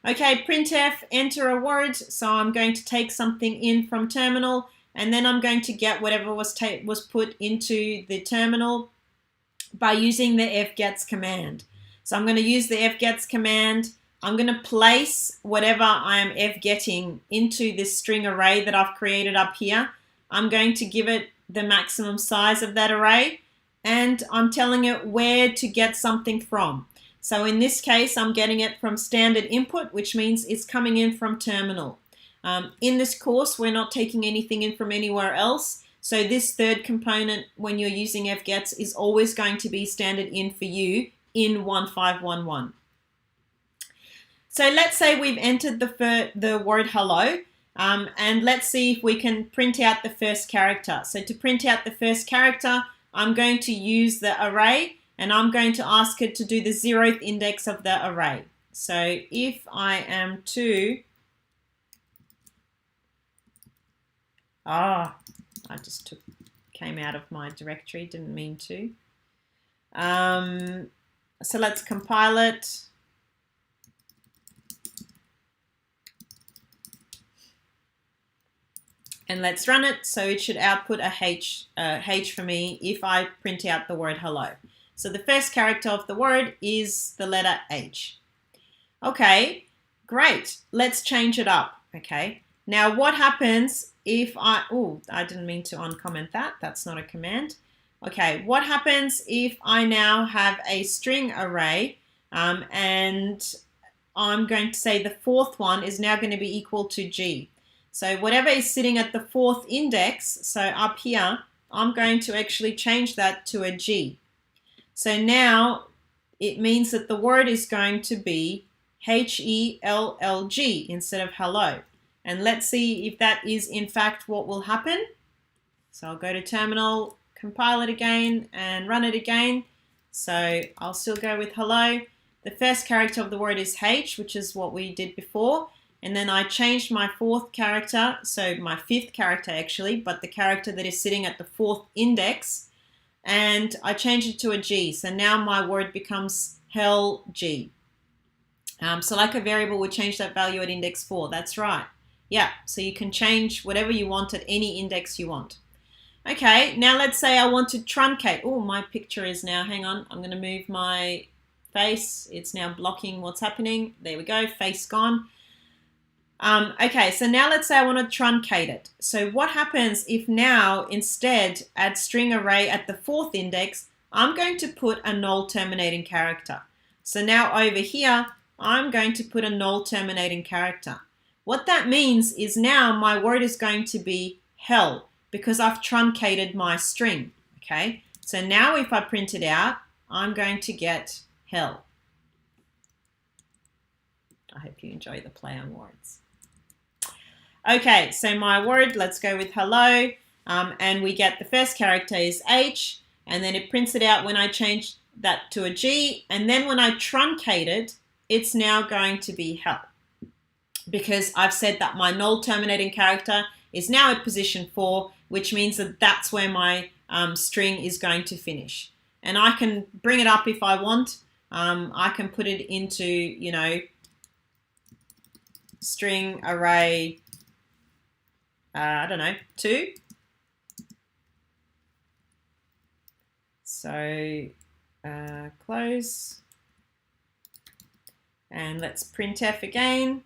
Okay, printf, enter a word. So I'm going to take something in from terminal, and then I'm going to get whatever was put into the terminal by using the fgets command. So I'm going to use the fgets command. I'm going to place whatever I am fgetting into this string array that I've created up here. I'm going to give it the maximum size of that array, and I'm telling it where to get something from. So in this case, I'm getting it from standard input, which means it's coming in from terminal. In this course, we're not taking anything in from anywhere else. So this third component, when you're using fgets, is always going to be standard in for you in 1511. So let's say we've entered the word hello, and let's see if we can print out the first character. So to print out the first character, I'm going to use the array, and I'm going to ask it to do the 0th index of the array. So if I am to... I just came out of my directory, didn't mean to. So let's compile it. And let's run it. So it should output a H for me if I print out the word hello. So the first character of the word is the letter H. Okay, great. Let's change it up. Okay. Now what happens if I didn't mean to uncomment that. That's not a command. Okay, what happens if I now have a string array and I'm going to say the fourth one is now going to be equal to G. So whatever is sitting at the fourth index, so up here, I'm going to actually change that to a G. So now it means that the word is going to be HELLG instead of hello. And let's see if that is in fact what will happen. So I'll go to terminal, compile it again and run it again. So I'll still go with hello. The first character of the word is H, which is what we did before. And then I changed my fourth character, so my fifth character actually, but the character that is sitting at the fourth index, and I changed it to a G. So now my word becomes hell G. So like a variable, we change that value at index 4. That's right. Yeah, so you can change whatever you want at any index you want. Okay, now let's say I want to truncate. Oh, my picture is now, hang on, I'm going to move my face. It's now blocking what's happening. There we go, face gone. Okay, so now let's say I want to truncate it. So what happens if now instead at string array at the fourth index, I'm going to put a null terminating character. So now over here, I'm going to put a null terminating character. What that means is now my word is going to be hell because I've truncated my string. Okay, so now if I print it out, I'm going to get hell. I hope you enjoy the play on words. Okay, so my word, let's go with hello, and we get the first character is H, and then it prints it out when I change that to a G, and then when I truncate it, it's now going to be hell, because I've said that my null terminating character is now at position 4, which means that that's where my string is going to finish. And I can bring it up if I want. I can put it into, you know, string array, I don't know, 2. So close. And let's printf again.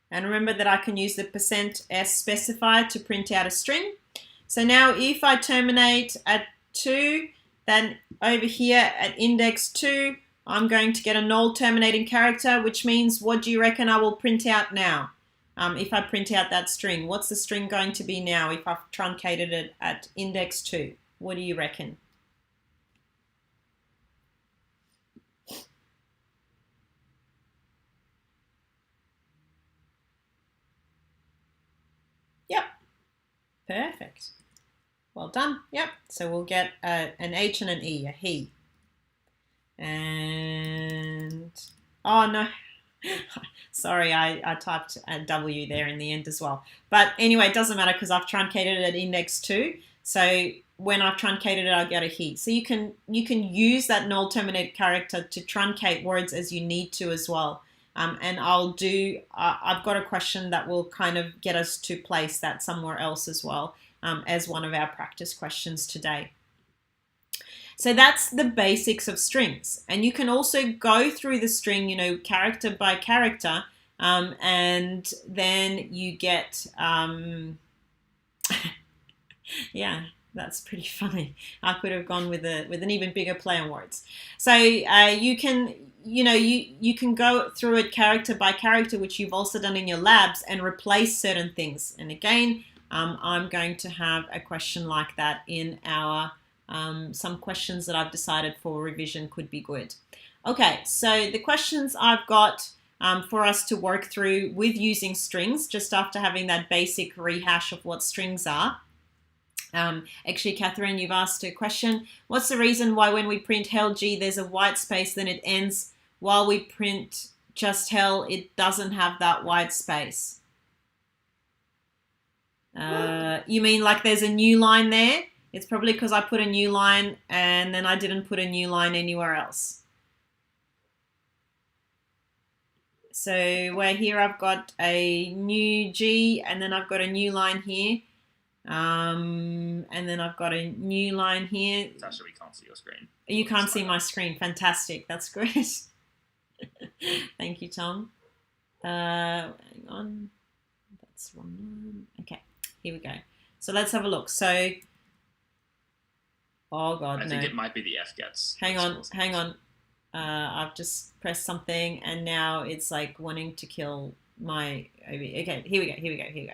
And remember that I can use the %s specifier to print out a string. So now if I terminate at 2, then over here at index 2, I'm going to get a null terminating character, which means what do you reckon I will print out now? If I print out that string, what's the string going to be now if I've truncated it at index 2? What do you reckon? Yep, perfect. Well done. Yep. So we'll get an H and an E, a he. And, oh no, sorry, I typed a W there in the end as well. But anyway, it doesn't matter because I've truncated it at index 2. So when I've truncated it, I'll get a he. So you can use that null terminated character to truncate words as you need to as well. And I've got a question that will kind of get us to place that somewhere else as well. As one of our practice questions today. So that's the basics of strings. And you can also go through the string, you know, character by character, and then you get, yeah, that's pretty funny. I could have gone with an even bigger play on words. So you can, you know, you can go through it character by character, which you've also done in your labs, and replace certain things. And again, I'm going to have a question like that in our, some questions that I've decided for revision could be good. Okay, so the questions I've got for us to work through with using strings, just after having that basic rehash of what strings are. Actually, Catherine, you've asked a question. What's the reason why when we print hell G, there's a white space, then it ends, while we print just hell, it doesn't have that white space? You mean like there's a new line there? It's probably because I put a new line and then I didn't put a new line anywhere else. So where here I've got a new G, and then I've got a new line here. And then I've got a new line here. Tasha, we can't see your screen. You can't see my screen. Fantastic. That's great. Thank you, Tom. Hang on. That's one. Okay, here we go. So let's have a look. So, oh God, I think it might be the F gets. Hang on. I've just pressed something, and now it's like wanting to kill my OB. Okay, here we go.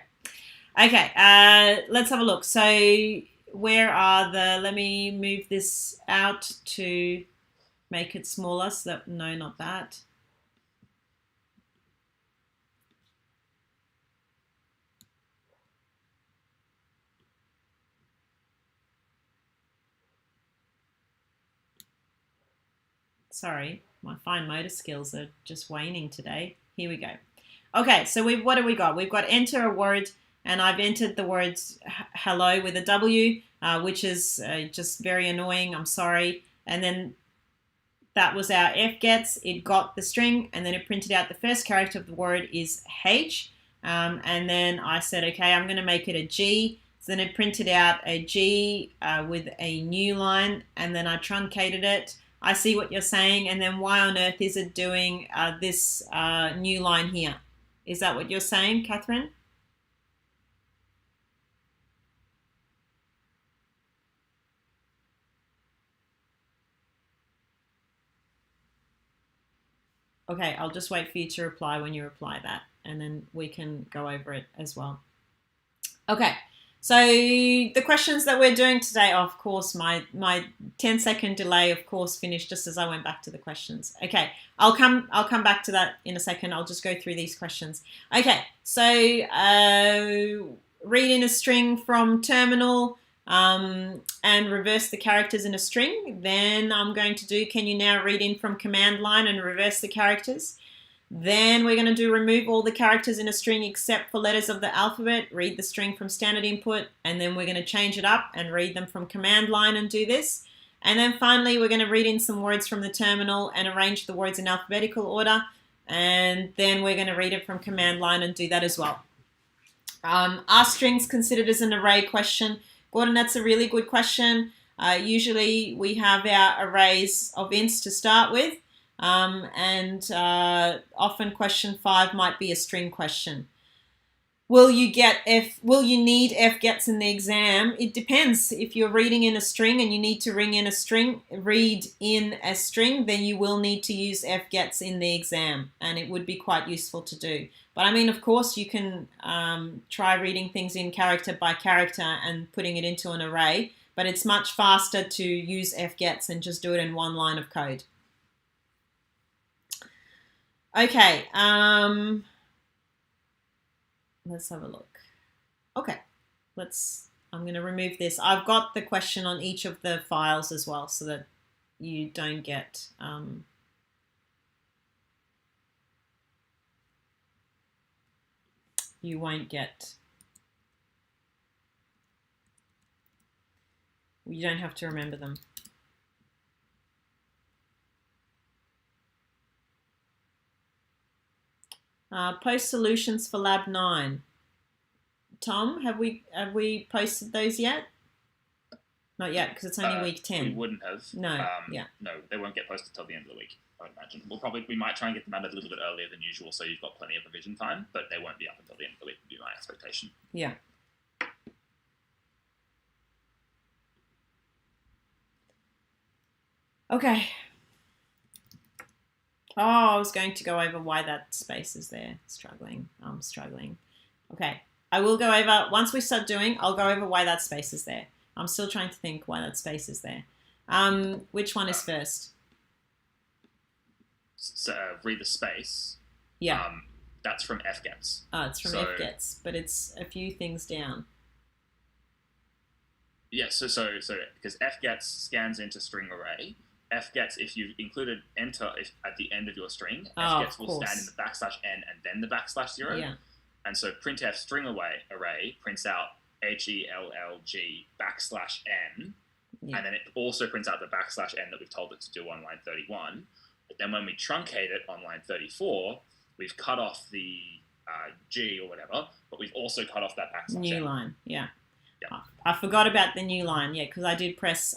Okay, let's have a look. So where are the, let me move this out to make it smaller so that, no, not that. Sorry, my fine motor skills are just waning today. Here we go. Okay, so what have we got? We've got enter a word, and I've entered the words hello with a W, which is just very annoying. I'm sorry. And then that was our F gets. It got the string, and then it printed out the first character of the word is H. And then I said, okay, I'm going to make it a G. So then it printed out a G with a new line, and then I truncated it. I see what you're saying, and then why on earth is it doing this new line here? Is that what you're saying, Catherine? Okay, I'll just wait for you to reply when you reply that, and then we can go over it as well. Okay, so the questions that we're doing today, of course, my 10-second delay, of course, finished just as I went back to the questions. Okay, I'll come back to that in a second. I'll just go through these questions. Okay, so read in a string from terminal and reverse the characters in a string. Then I'm going to do, can you now read in from command line and reverse the characters? Then we're going to do remove all the characters in a string except for letters of the alphabet, read the string from standard input, and then we're going to change it up and read them from command line and do this. And then finally, we're going to read in some words from the terminal and arrange the words in alphabetical order. And then we're going to read it from command line and do that as well. Are strings considered as an array question? Gordon, that's a really good question. Usually we have our arrays of ints to start with. And often question 5 might be a string question. Will you need F gets in the exam? It depends. If you're reading in a string and you need to read in a string, then you will need to use F gets in the exam, and it would be quite useful to do. But I mean, of course, you can try reading things in character by character and putting it into an array, but it's much faster to use F gets and just do it in one line of code. Okay, let's have a look. Okay, I'm going to remove this. I've got the question on each of the files as well so that you don't get, you don't have to remember them. Post solutions for Lab 9. Tom, have we posted those yet? Not yet, because it's only week 10. We wouldn't have. No, yeah. No, they won't get posted till the end of the week, I would imagine. We might try and get them out a little bit earlier than usual, so you've got plenty of revision time, but they won't be up until the end of the week, would be my expectation. Yeah. Okay. Oh, I was going to go over why that space is there. I'm struggling. Okay. I will go over, once we start doing, I'll go over why that space is there. I'm still trying to think why that space is there. Which one is first? So read the space. Yeah. That's from fgets. Oh, it's from fgets, but it's a few things down. Yeah, so because fgets scans into string array. Fgets, if you've included enter at the end of your string, fgets will stand in the _n and then the /0. Yeah. And so printf string array prints out HELLG \n, yeah. And then it also prints out the \n that we've told it to do on line 31. But then when we truncate it on line 34, we've cut off the G or whatever, but we've also cut off that backslash New N. line, yeah. Yeah. I forgot about the new line, yeah, because I did press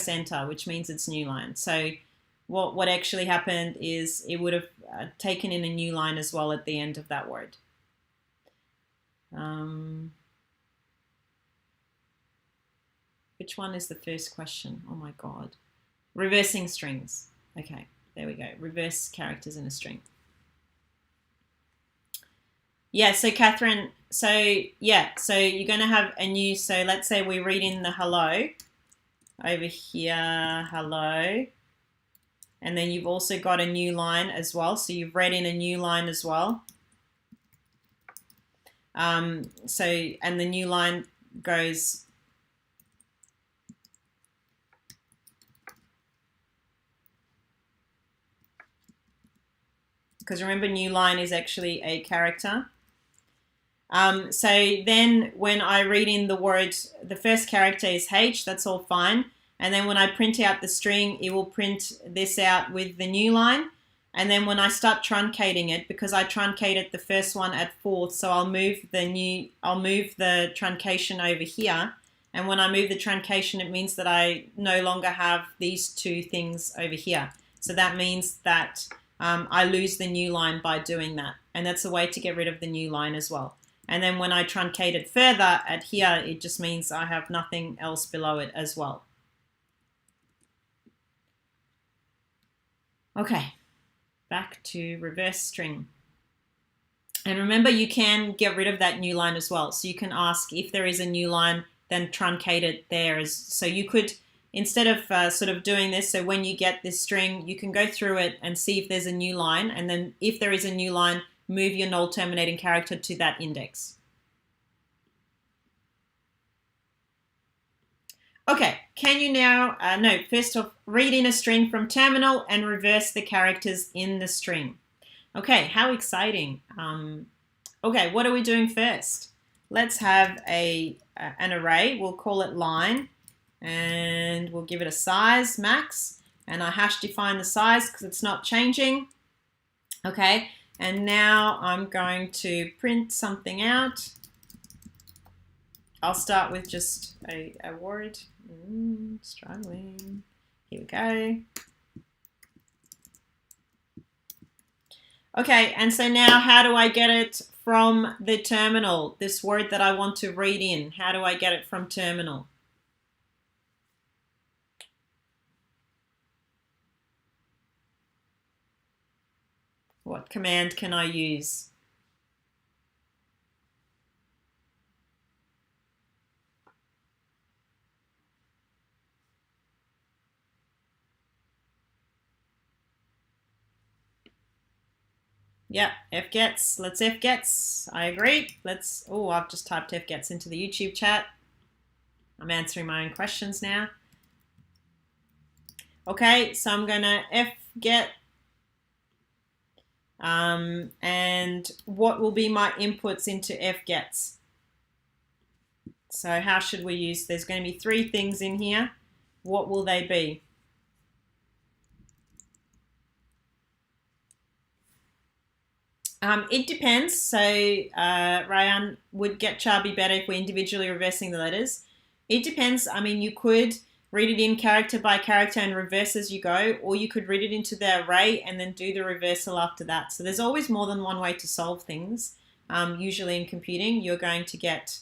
enter, which means it's new line. So what actually happened is it would have taken in a new line as well at the end of that word. Which one is the first question? Oh my God. Reversing strings. Okay, there we go. Reverse characters in a string. Yeah, so Catherine, so you're going to have a new, so let's say we read in the hello over here, hello. And then you've also got a new line as well. So you've read in a new line as well. And the new line goes, because remember new line is actually a character. So then when I read in the word, the first character is H, that's all fine. And then when I print out the string, it will print this out with the new line. And then when I start truncating it, because I truncated the first one at 4th, so I'll move the truncation over here. And when I move the truncation, it means that I no longer have these two things over here. So that means that I lose the new line by doing that. And that's a way to get rid of the new line as well. And then when I truncate it further at here, it just means I have nothing else below it as well. Okay, back to reverse string. And remember, you can get rid of that new line as well. So you can ask if there is a new line, then truncate it there. So you could, instead of sort of doing this, so when you get this string, you can go through it and see if there's a new line. And then if there is a new line, move your null terminating character to that index. Okay, can you now, first off, read in a string from terminal and reverse the characters in the string. Okay, how exciting. Okay, what are we doing first? Let's have an array. We'll call it line, and we'll give it a size, max, and I hash define the size because it's not changing. Okay, and now I'm going to print something out. I'll start with just a word. Struggling. Here we go. Okay, and so now how do I get it from the terminal? This word that I want to read in, how do I get it from terminal? What command can I use? Yep, fgets. Let's fgets. I agree. I've just typed fgets into the YouTube chat. I'm answering my own questions now. Okay, so I'm going to fget. And what will be my inputs into fgets? So how should we use, there's going to be 3 things in here. What will they be? It depends. So Ryan, would get char be better if we're individually reversing the letters? It depends. I mean, you could read it in character by character and reverse as you go, or you could read it into the array and then do the reversal after that. So there's always more than one way to solve things. Usually in computing, you're going to get,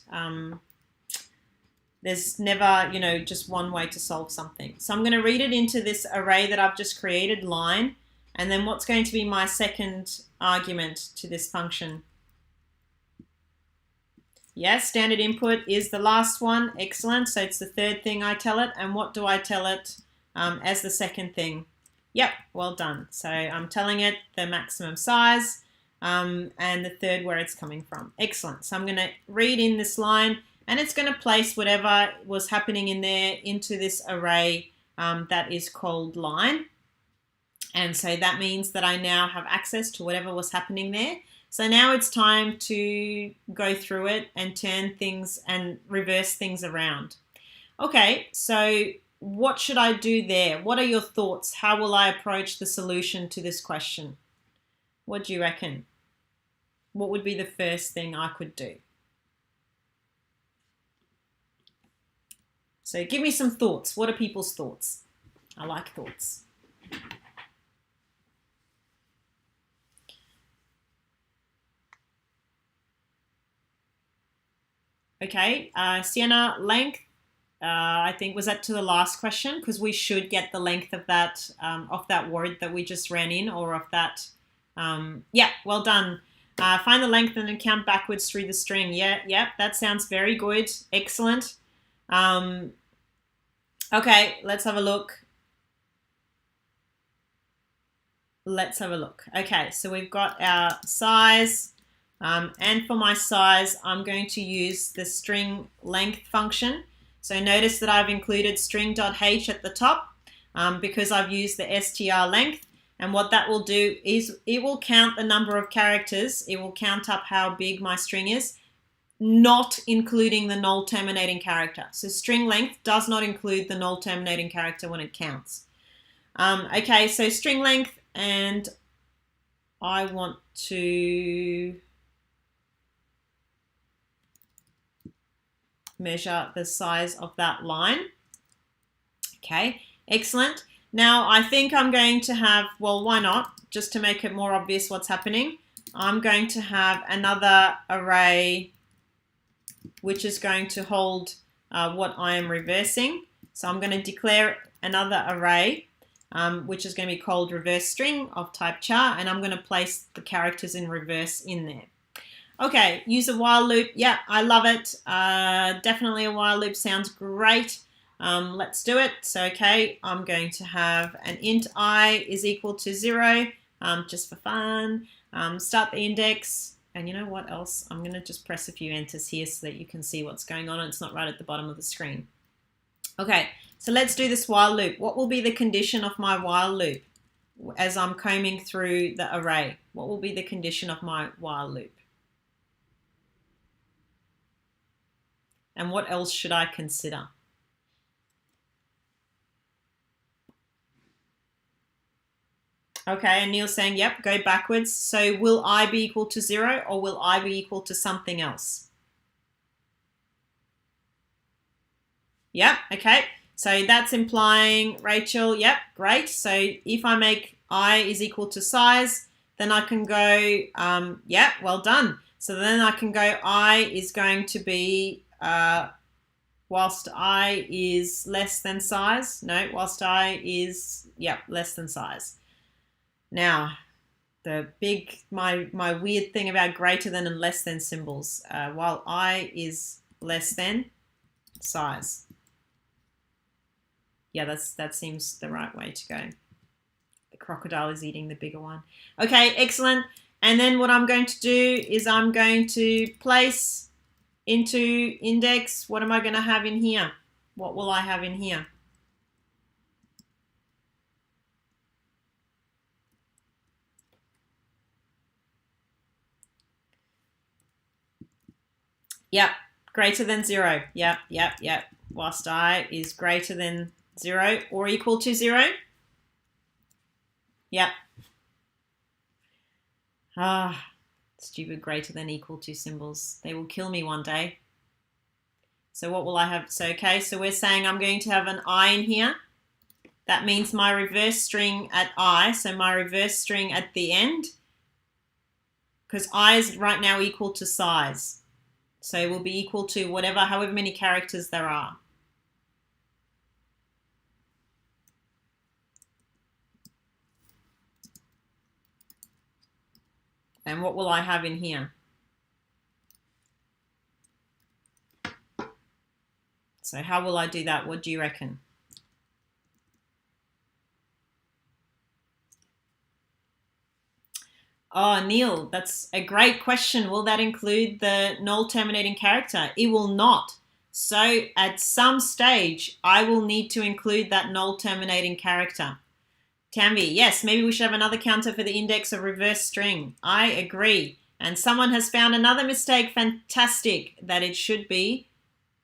there's never, just one way to solve something. So I'm going to read it into this array that I've just created, line, and then what's going to be my second argument to this function? Yes, standard input is the last one. Excellent. So it's the third thing I tell it. And what do I tell it as the second thing? Yep, well done. So I'm telling it the maximum size and the third where it's coming from. Excellent. So I'm going to read in this line and it's going to place whatever was happening in there into this array that is called line. And so that means that I now have access to whatever was happening there. So now it's time to go through it and turn things and reverse things around. Okay, so what should I do there? What are your thoughts? How will I approach the solution to this question? What do you reckon? What would be the first thing I could do? So give me some thoughts. What are people's thoughts? I like thoughts. Okay, Sienna, length. I think was that to the last question, because we should get the length of that word that we just ran in, or of that. Yeah, well done. Find the length and then count backwards through the string. Yeah, that sounds very good. Excellent. Okay, let's have a look. Okay, so we've got our size. And for my size, I'm going to use the string length function. So notice that I've included string.h at the top because I've used the str length. And what that will do is it will count the number of characters. It will count up how big my string is, not including the null terminating character. So string length does not include the null terminating character when it counts. Okay, so string length, and I want to measure the size of that line. Okay, excellent. Now I think I'm going to have, well, why not? Just to make it more obvious what's happening, I'm going to have another array which is going to hold what I am reversing. So I'm going to declare another array which is going to be called reverse string of type char, and I'm going to place the characters in reverse in there. Okay, use a while loop. Yeah, I love it. Definitely a while loop sounds great. Let's do it. So, okay, I'm going to have an int I is equal to 0, just for fun. Start the index. And you know what else? I'm going to just press a few enters here so that you can see what's going on. It's not right at the bottom of the screen. Okay, so let's do this while loop. What will be the condition of my while loop as I'm combing through the array? What will be the condition of my while loop? And what else should I consider? Okay, and Neil's saying, yep, go backwards. So will I be equal to 0 or will I be equal to something else? Yep, okay. So that's implying, Rachel, yep, great. So if I make I is equal to size, then I can go, yeah, well done. So then I can go I is going to be, whilst I is less than size. No, whilst I is, yep, less than size. Now, the big, my weird thing about greater than and less than symbols, while I is less than size. Yeah, that seems the right way to go. The crocodile is eating the bigger one. Okay, excellent. And then what I'm going to do is I'm going to place into index. What am I going to have in here? What will I have in here? Yep, greater than 0. Yep. Whilst I is greater than 0 or equal to 0. Yep. Stupid greater than equal to symbols. They will kill me one day. So what will I have? So, okay, so we're saying I'm going to have an I in here. That means my reverse string at I, so my reverse string at the end, because I is right now equal to size. So it will be equal to whatever, however many characters there are. And what will I have in here? So how will I do that? What do you reckon? Oh, Neil, that's a great question. Will that include the null terminating character? It will not. So at some stage, I will need to include that null terminating character. Tambi, yes, maybe we should have another counter for the index of reverse string. I agree. And someone has found another mistake. Fantastic. That it should be.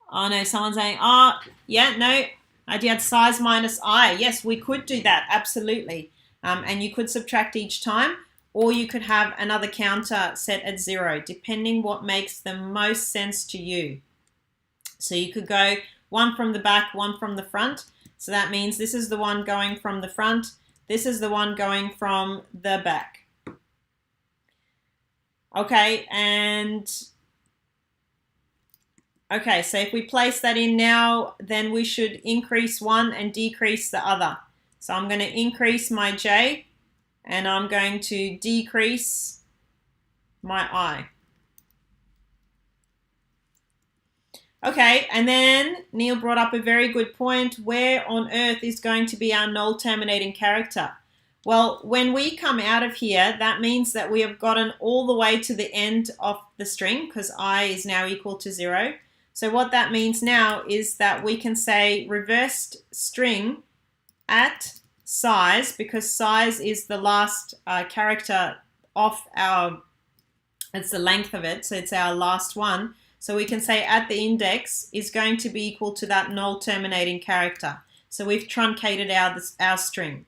Oh no, someone's saying, oh, yeah, no, I did size minus I. Yes, we could do that. Absolutely. And you could subtract each time. or you could have another counter set at 0, depending what makes the most sense to you. So you could go one from the back, one from the front. So that means this is the one going from the front, this is the one going from the back. Okay, okay, so if we place that in now, then we should increase one and decrease the other. So I'm going to increase my J and I'm going to decrease my I. Okay, and then Neil brought up a very good point. Where on earth is going to be our null terminating character? Well, when we come out of here, that means that we have gotten all the way to the end of the string because I is now equal to 0. So what that means now is that we can say reversed string at size, because size is the last character of our, it's the length of it, so it's our last one. So we can say at the index is going to be equal to that null terminating character. So we've truncated our string.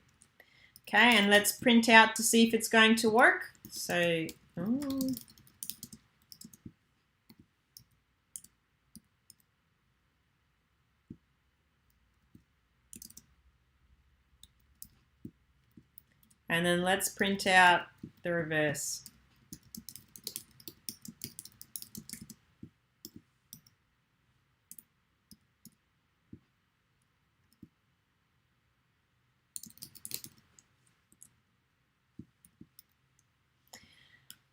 Okay, and let's print out to see if it's going to work. So, and then let's print out the reverse.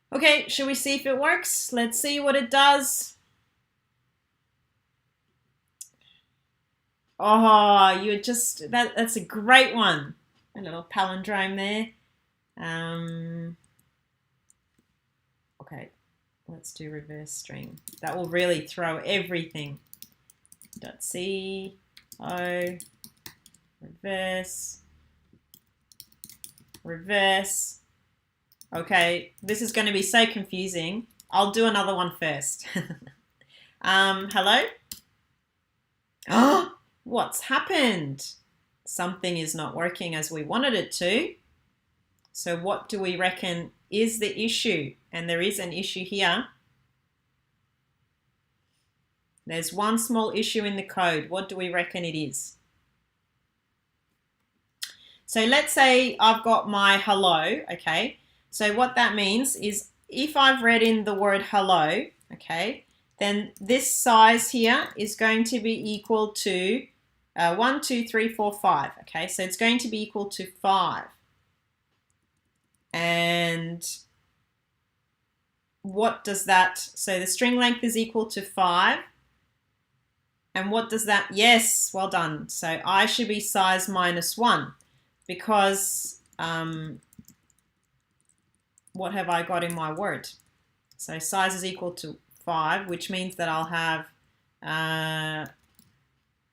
Okay, should we see if it works? Let's see what it does. Oh, you're just, that's a great one. A little palindrome there. Okay, let's do reverse string. That will really throw everything. .c, o, reverse, reverse. Okay, this is going to be so confusing. I'll do another one first. Hello? Oh, what's happened? Something is not working as we wanted it to. So what do we reckon is the issue? And there is an issue here. There's one small issue in the code. What do we reckon it is? So let's say I've got my hello, okay? So what that means is if I've read in the word hello, okay, then this size here is going to be equal to 1, 2, 3, 4, 5. Okay, so it's going to be equal to 5. And what does that, so the string length is equal to 5. And what does that, yes, well done. So I should be size minus 1 because what have I got in my word? So size is equal to 5, which means that I'll have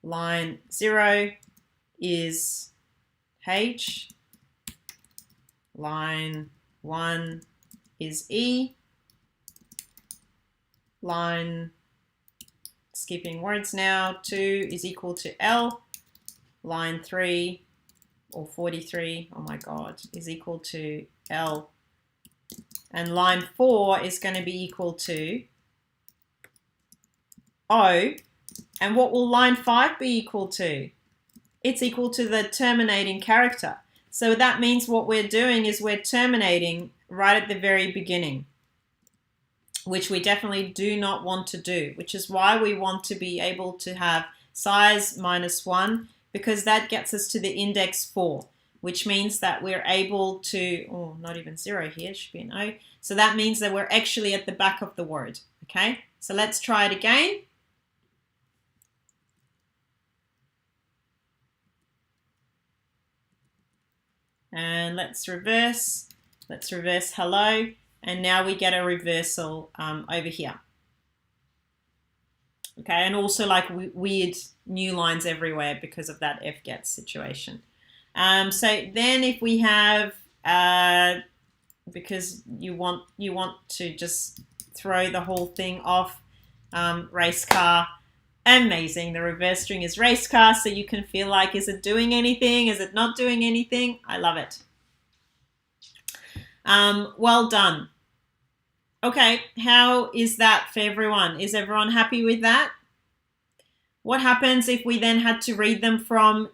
line 0 is H, line 1 is E, line, skipping words now, 2 is equal to L, line 3 or 43, oh my god, is equal to L. And line 4 is going to be equal to O. And what will line 5 be equal to? It's equal to the terminating character. So that means what we're doing is we're terminating right at the very beginning, which we definitely do not want to do, which is why we want to be able to have size minus 1, because that gets us to the index 4. Which means that we're able to, oh, not even 0 here, it should be an O. So that means that we're actually at the back of the word, okay? So let's try it again. And let's reverse hello. And now we get a reversal over here. Okay, and also like weird new lines everywhere because of that fget situation. So then if we have, because you want to just throw the whole thing off, race car, amazing. The reverse string is race car, so you can feel like, is it doing anything? Is it not doing anything? I love it. Well done. Okay, how is that for everyone? Is everyone happy with that? What happens if we then had to read them from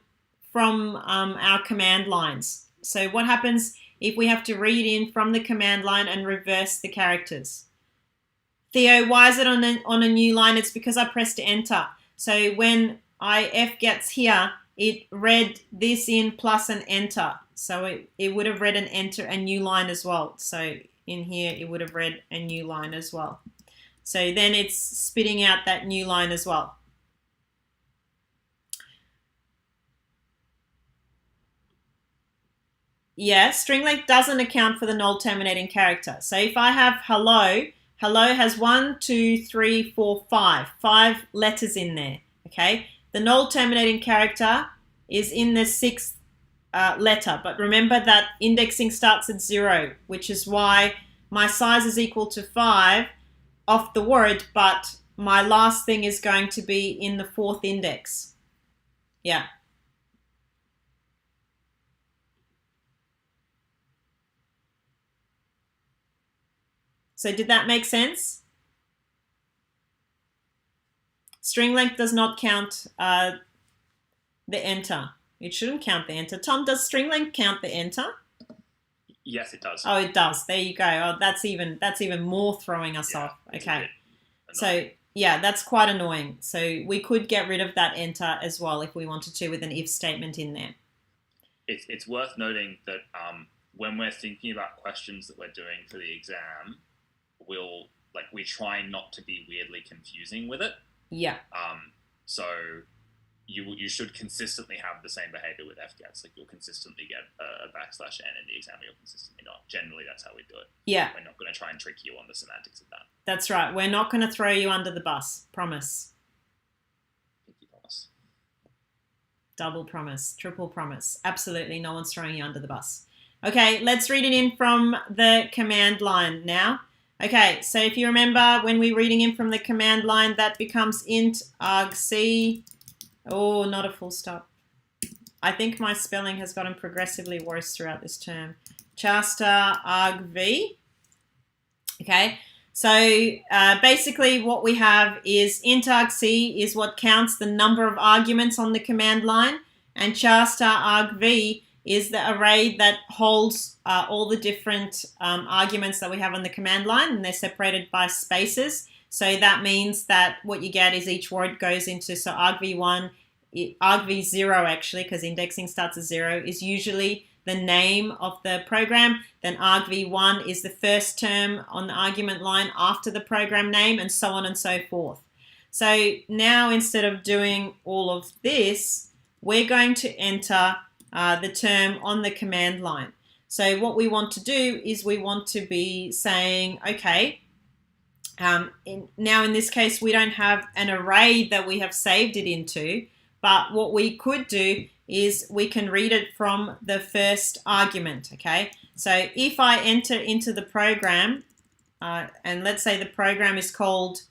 our command lines? So what happens if we have to read in from the command line and reverse the characters? Theo, why is it on a new line? It's because I pressed enter. So when IF gets here, it read this in plus an enter. So it would have read an enter, a new line as well. So in here, it would have read a new line as well. So then it's spitting out that new line as well. Yeah, string length doesn't account for the null terminating character. So if I have hello, hello has 1, 2, 3, 4, 5 letters in there. Okay, the null terminating character is in the 6th letter, but remember that indexing starts at 0, which is why my size is equal to 5 of the word, but my last thing is going to be in the 4th index. Yeah. So did that make sense? String length does not count the enter. It shouldn't count the enter. Tom, does string length count the enter? Yes, it does. Oh, it does. There you go. Oh, that's even more throwing us off. Okay. So yeah, that's quite annoying. So we could get rid of that enter as well if we wanted to with an if statement in there. It's worth noting that when we're thinking about questions that we're doing for the exam, we try not to be weirdly confusing with it. Yeah. So you should consistently have the same behavior with FGATs. Like you'll consistently get a /n in the exam, or you'll consistently not. Generally, that's how we do it. Yeah. We're not going to try and trick you on the semantics of that. That's right. We're not going to throw you under the bus. Promise. Pinky promise. Double promise. Triple promise. Absolutely, no one's throwing you under the bus. Okay, let's read it in from the command line now. Okay, so if you remember when we're reading in from the command line, that becomes int argc. Oh, not a full stop. I think my spelling has gotten progressively worse throughout this term. Chasta argv. Okay, so basically what we have is int argc is what counts the number of arguments on the command line, and chasta argv is the array that holds all the different arguments that we have on the command line, and they're separated by spaces. So that means that what you get is each word goes into, so argv1, argv0 actually, because indexing starts at 0, is usually the name of the program. Then argv1 is the first term on the argument line after the program name, and so on and so forth. So now instead of doing all of this, we're going to enter the term on the command line. So what we want to do is we want to be saying, okay, now in this case, we don't have an array that we have saved it into, but what we could do is we can read it from the first argument, okay? So if I enter into the program, and let's say the program is called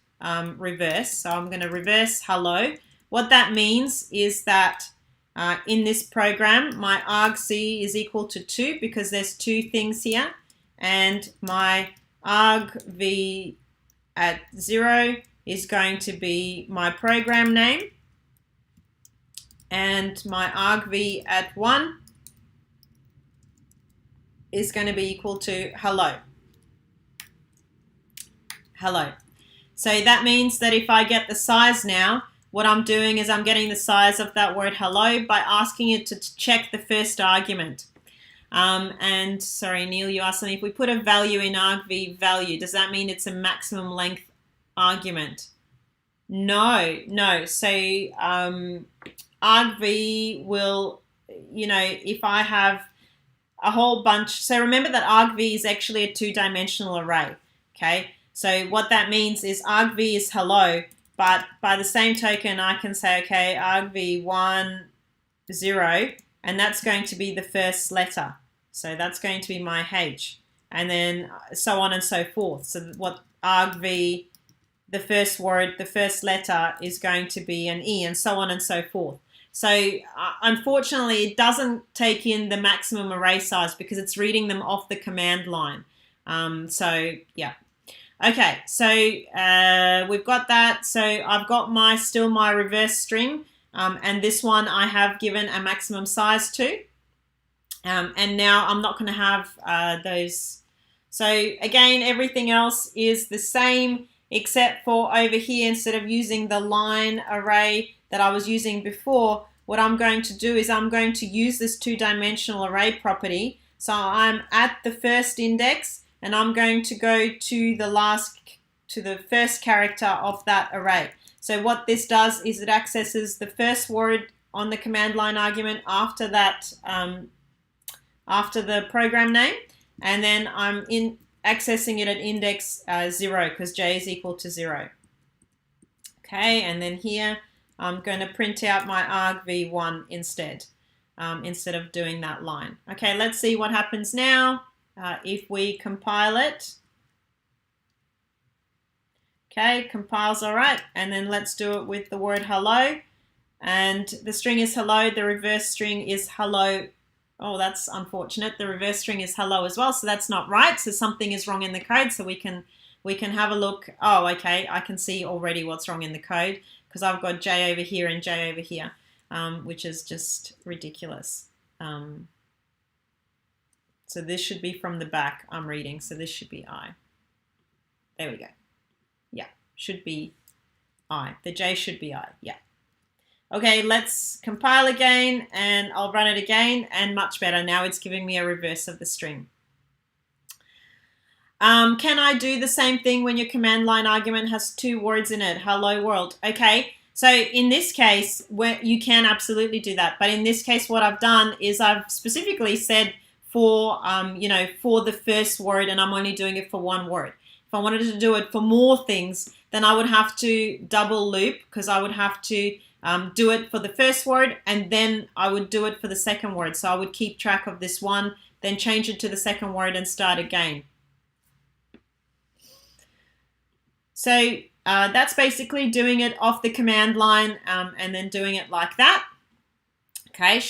reverse, so I'm going to reverse hello. What that means is that in this program, my argc is equal to 2 because there's 2 things here, and my argv at 0 is going to be my program name, and my argv at 1 is going to be equal to hello. Hello. So that means that if I get the size now, what I'm doing is I'm getting the size of that word hello by asking it to check the first argument. And sorry, Neil, you asked me if we put a value in argv value, does that mean it's a maximum length argument? No. So argv will, if I have a whole bunch, so remember that argv is actually a 2-dimensional array, okay? So what that means is argv is hello, but by the same token, I can say, okay, argv1, 0, and that's going to be the first letter. So that's going to be my H, and then so on and so forth. So what argv, the first word, the first letter is going to be an E, and so on and so forth. So unfortunately, it doesn't take in the maximum array size because it's reading them off the command line. So yeah. Okay, so we've got that. So I've got still my reverse string, and this one I have given a maximum size to. And now I'm not going to have those. So again, everything else is the same except for over here, instead of using the line array that I was using before, what I'm going to do is I'm going to use this two-dimensional array property. So I'm at the first index and I'm going to go to the first character of that array. So what this does is it accesses the first word on the command line argument after that, after the program name, and then I'm accessing it at index 0 because j is equal to 0. Okay, and then here I'm going to print out my argv1 instead of doing that line. Okay, let's see what happens now if we compile it. Okay, compiles all right, and then let's do it with the word hello. And the string is hello, the reverse string is hello. Oh, that's unfortunate. The reverse string is hello as well, so that's not right. So something is wrong in the code. So we can have a look. Oh, okay, I can see already what's wrong in the code because I've got J over here and J over here, which is just ridiculous. So this should be from the back I'm reading. So this should be I. There we go. Yeah, should be I. The J should be I. Yeah. Okay, let's compile again and I'll run it again, and much better. Now it's giving me a reverse of the string. Can I do the same thing when your command line argument has two words in it? Hello world. Okay, so in this case, you can absolutely do that. But in this case, what I've done is I've specifically said for the first word, and I'm only doing it for one word. If I wanted to do it for more things, then I would have to double loop, because I would have to do it for the first word and then I would do it for the second word. So I would keep track of this one, then change it to the second word and start again. So that's basically doing it off the command line and then doing it like that. Okay,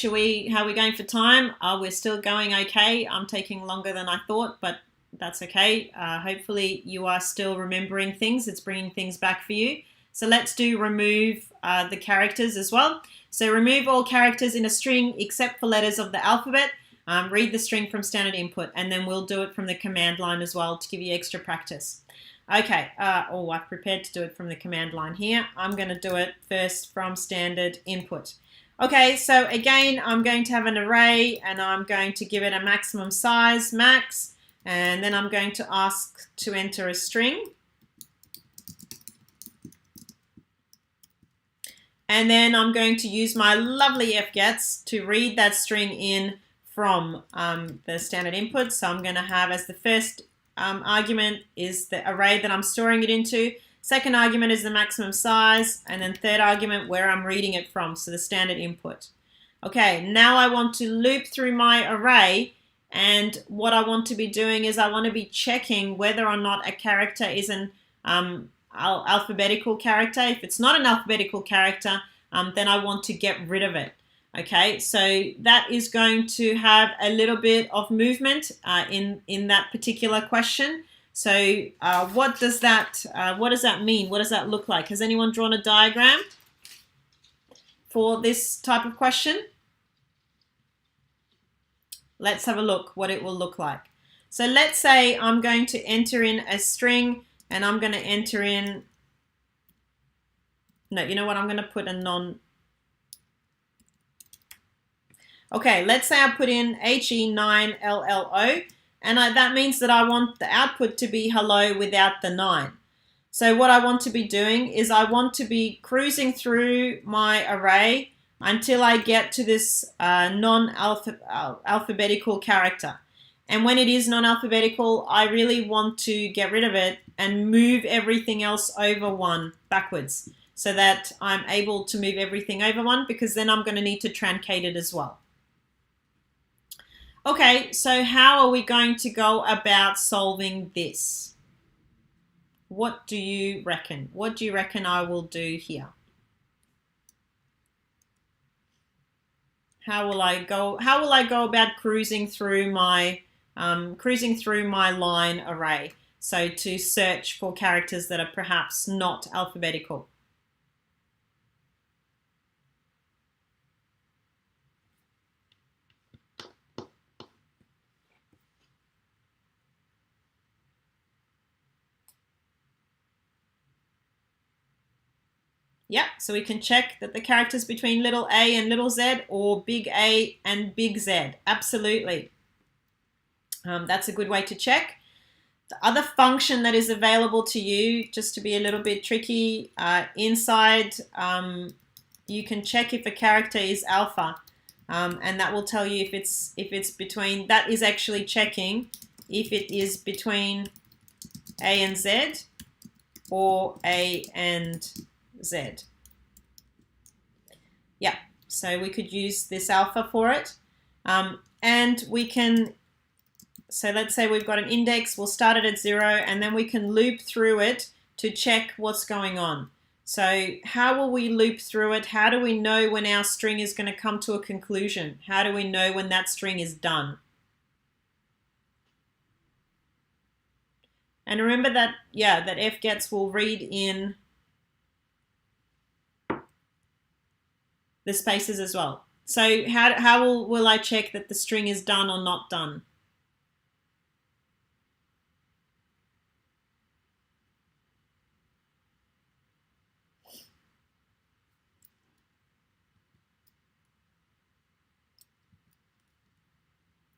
how are we going for time? We're still going okay. I'm taking longer than I thought, but that's okay. Hopefully you are still remembering things. It's bringing things back for you. So let's do remove the characters as well. So remove all characters in a string except for letters of the alphabet. Read the string from standard input, and then we'll do it from the command line as well to give you extra practice. Okay, I've prepared to do it from the command line here. I'm going to do it first from standard input. Okay, so again, I'm going to have an array and I'm going to give it a maximum size, max, and then I'm going to ask to enter a string. And then I'm going to use my lovely fgets to read that string in from the standard input. So I'm going to have as the first argument is the array that I'm storing it into. Second argument is the maximum size. And then third argument where I'm reading it from, so the standard input. Okay, now I want to loop through my array. And what I want to be doing is I want to be checking whether or not a character is an alphabetical character. If it's not an alphabetical character, then I want to get rid of it. Okay, so that is going to have a little bit of movement in that particular question. So what does that mean? What does that look like? Has anyone drawn a diagram for this type of question? Let's have a look what it will look like. So let's say I'm going to enter in a string, and I'm going to enter in, no, you know what, I'm going to put a okay, let's say I put in HE9LLO, and that means that I want the output to be hello without the 9. So what I want to be doing is I want to be cruising through my array until I get to this non-alphabetical character. And when it is non-alphabetical, I really want to get rid of it and move everything else over one backwards so that I'm able to move everything over one, because then I'm going to need to truncate it as well. Okay, so how are we going to go about solving this? What do you reckon? What do you reckon I will do here? how will I go about cruising through my line array? So to search for characters that are perhaps not alphabetical. Yeah, so we can check that the characters between little a and little z, or big A and big Z. Absolutely. That's a good way to check. The other function that is available to you, just to be a little bit tricky, inside, you can check if a character is alpha, and that will tell you if it's between. That is actually checking if it is between A and Z or A and Z. Yeah, so we could use this alpha for it, and we can. So let's say we've got an index, we'll start it at 0, and then we can loop through it to check what's going on. So how will we loop through it? How do we know when our string is going to come to a conclusion? How do we know when that string is done? And remember that, yeah, that fgets will read in the spaces as well. So how will I check that the string is done or not done?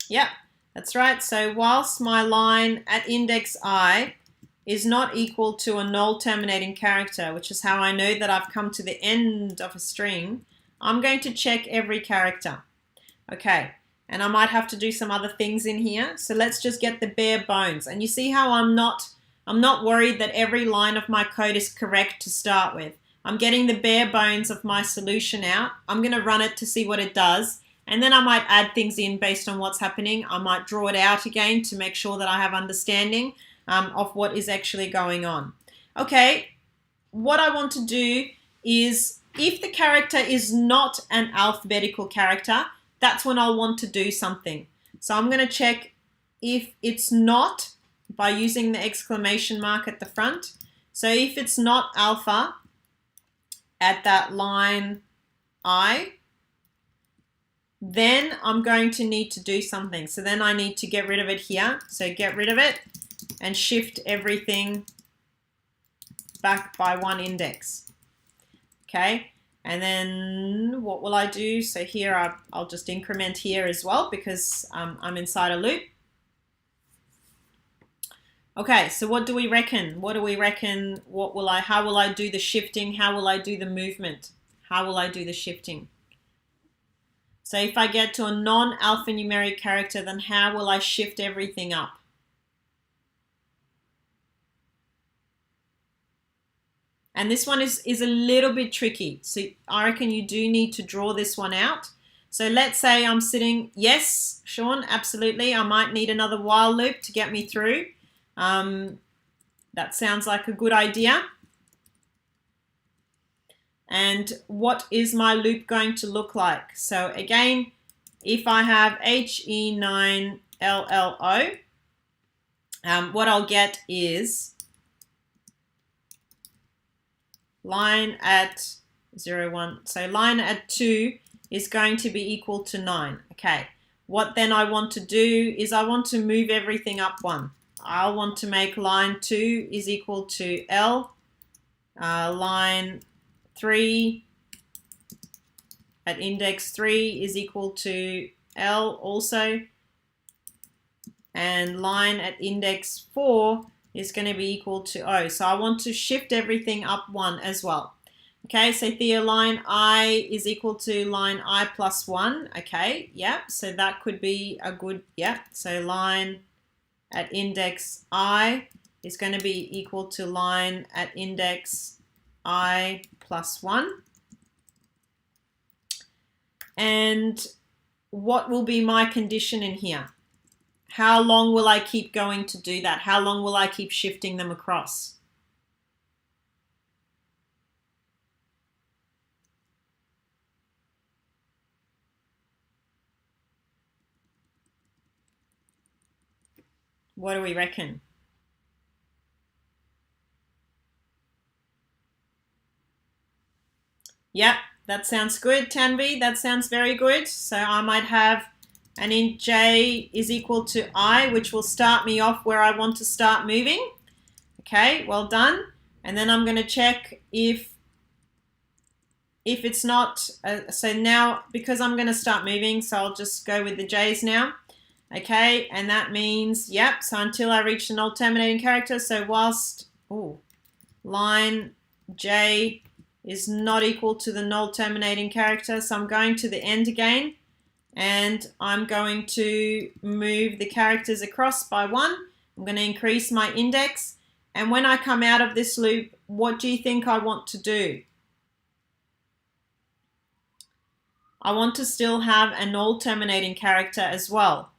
Yeah, that's right. So whilst my line at index I is not equal to a null terminating character, which is how I know that I've come to the end of a string, I'm going to check every character. Okay, and I might have to do some other things in here. So let's just get the bare bones. And you see how I'm not worried that every line of my code is correct to start with. I'm getting the bare bones of my solution out. I'm going to run it to see what it does. And then I might add things in based on what's happening. I might draw it out again to make sure that I have understanding of what is actually going on. Okay, what I want to do is, if the character is not an alphabetical character, that's when I'll want to do something. So I'm going to check if it's not by using the exclamation mark at the front. So if it's not alpha at that line I, then I'm going to need to do something. So then I need to get rid of it here. So get rid of it and shift everything back by 1 index. Okay, and then what will I do? So here I'll just increment here as well because I'm inside a loop. Okay, so what do we reckon? What do we reckon? How will I do the shifting? How will I do the movement? How will I do the shifting? So if I get to a non-alphanumeric character, then how will I shift everything up? And this one is a little bit tricky. So I reckon you do need to draw this one out. So let's say I'm sitting, yes, Sean, absolutely. I might need another while loop to get me through. That sounds like a good idea. And what is my loop going to look like? So again, if I have HE9LLO, what I'll get is line at 0, 1. So line at 2 is going to be equal to 9. Okay. What then I want to do is I want to move everything up 1. I'll want to make line 2 is equal to L. Line 3 at index 3 is equal to L also. And line at index 4 is going to be equal to O. So I want to shift everything up 1 as well. Okay, so Theo, line I is equal to line I plus 1. Okay, yeah, so that could be a good, yeah. So line at index I is going to be equal to line at index I plus 1. And what will be my condition in here? How long will I keep going to do that? How long will I keep shifting them across? What do we reckon? Yep, that sounds good, Tanvi. That sounds very good. So I might have an int j is equal to I, which will start me off where I want to start moving. Okay, well done. And then I'm going to check if it's not, so now because I'm going to start moving, so I'll just go with the j's now. Okay, and that means, yep, so until I reach the null terminating character, so whilst line j is not equal to the null terminating character, so I'm going to the end again, and I'm going to move the characters across by 1. I'm going to increase my index, and when I come out of this loop, what do you think I want to do? I want to still have a null terminating character as well.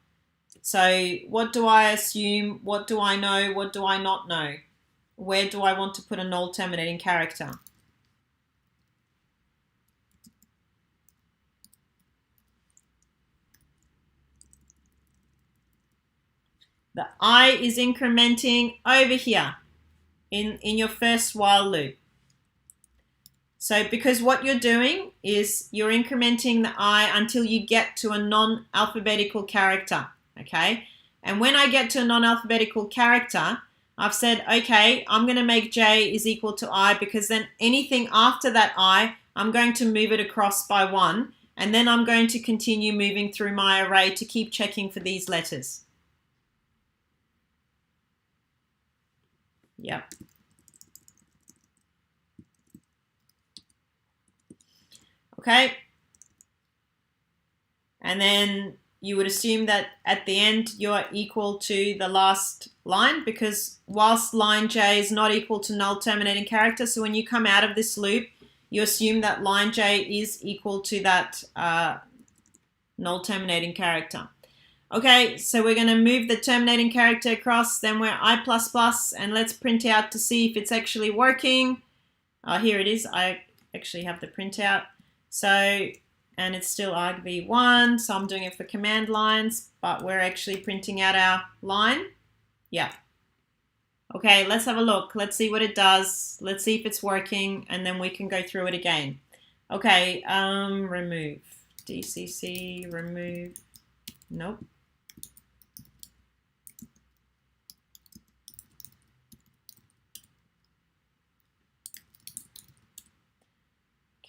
So what do I assume? What do I know? What do I not know? Where do I want to put a null terminating character? The I is incrementing over here in your first while loop. So because what you're doing is you're incrementing the I until you get to a non-alphabetical character, okay? And when I get to a non-alphabetical character, I've said, okay, I'm going to make j is equal to I, because then anything after that I, I'm going to move it across by 1, and then I'm going to continue moving through my array to keep checking for these letters. Yep. Okay. And then you would assume that at the end you're equal to the last line, because whilst line j is not equal to null terminating character, so when you come out of this loop, you assume that line j is equal to that null terminating character. Okay, so we're going to move the terminating character across, then we're I++, and let's print out to see if it's actually working. Here it is. I actually have the printout. So, and it's still argv1, so I'm doing it for command lines, but we're actually printing out our line. Yeah. Okay, let's have a look. Let's see what it does. Let's see if it's working, and then we can go through it again. Okay, remove. DCC, remove. Nope.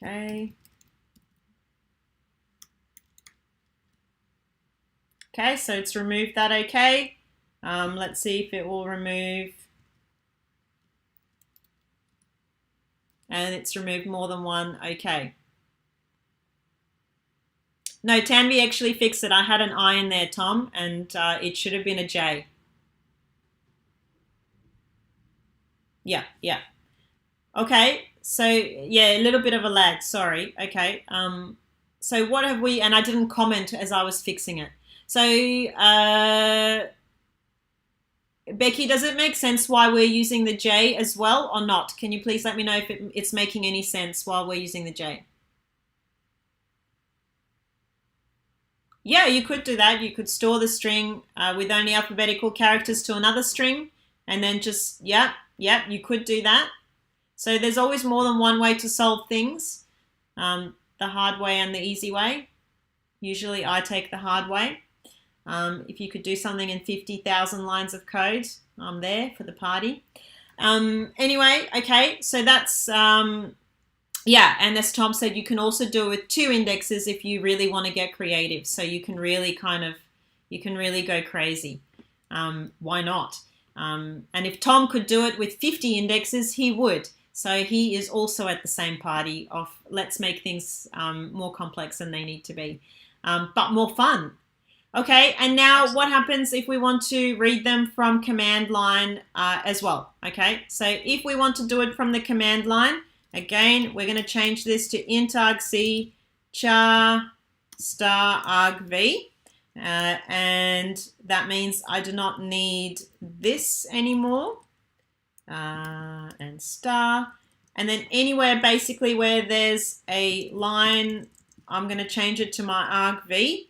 Okay. Okay, so it's removed that okay. Let's see if it will remove. And it's removed more than one, okay. No, Tanvi actually fixed it. I had an I in there, Tom, and it should have been a J. Yeah, yeah. Okay, so yeah, a little bit of a lag, sorry. Okay, so what have we, and I didn't comment as I was fixing it. So, Becky, does it make sense why we're using the J as well or not? Can you please let me know if it's making any sense while we're using the J? Yeah, you could do that. You could store the string with only alphabetical characters to another string, and then just, yeah, you could do that. So there's always more than one way to solve things, the hard way and the easy way. Usually I take the hard way. If you could do something in 50,000 lines of code, I'm there for the party. Anyway, okay, so that's, yeah, and as Tom said, you can also do it with 2 indexes if you really want to get creative. So you can really you can really go crazy. Why not? And if Tom could do it with 50 indexes, he would. So he is also at the same party of let's make things more complex than they need to be, but more fun. Okay, and now what happens if we want to read them from command line as well? Okay, so if we want to do it from the command line, again, we're going to change this to int argc char star argv. And that means I do not need this anymore. And star. And then anywhere basically where there's a line, I'm going to change it to my argv.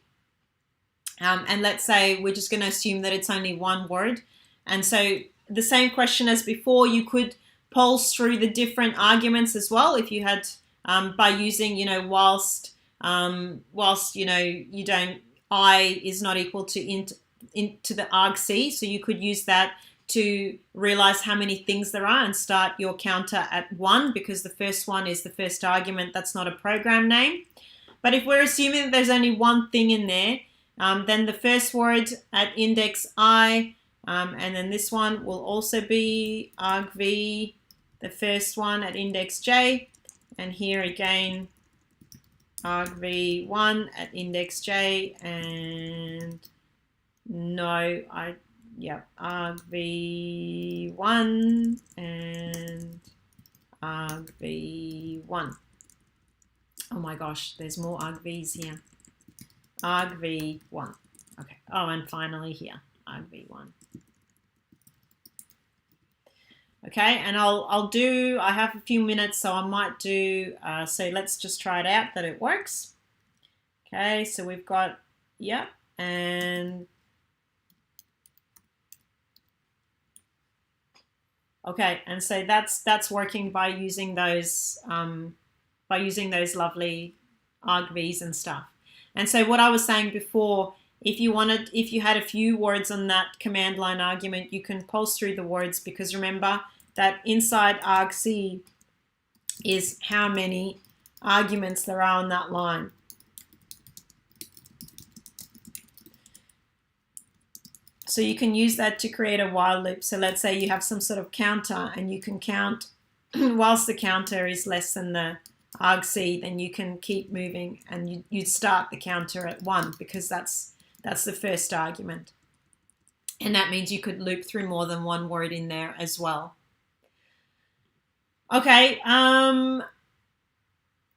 And let's say we're just going to assume that it's only one word. And so the same question as before, you could pulse through the different arguments as well if you had, by using, whilst, you don't, I is not equal to into the argc. So you could use that to realize how many things there are and start your counter at 1, because the first one is the first argument. That's not a program name. But if we're assuming that there's only one thing in there, then the first word at index I, and then this one will also be argv, the first one at index j, and here again argv1 at index j, and argv1 and argv1. Oh my gosh, there's more argvs here. argv1. Okay. Oh, and finally here, argv1. Okay, and I have a few minutes, so I might do, so let's just try it out that it works. Okay, so we've got, and okay, and so that's working by using those lovely argvs and stuff. And so what I was saying before, if you had a few words on that command line argument, you can pulse through the words, because remember that inside argc is how many arguments there are on that line. So you can use that to create a while loop. So let's say you have some sort of counter and you can count whilst the counter is less than the argc, then you can keep moving and you'd start the counter at 1, because that's the first argument. And that means you could loop through more than one word in there as well. Okay,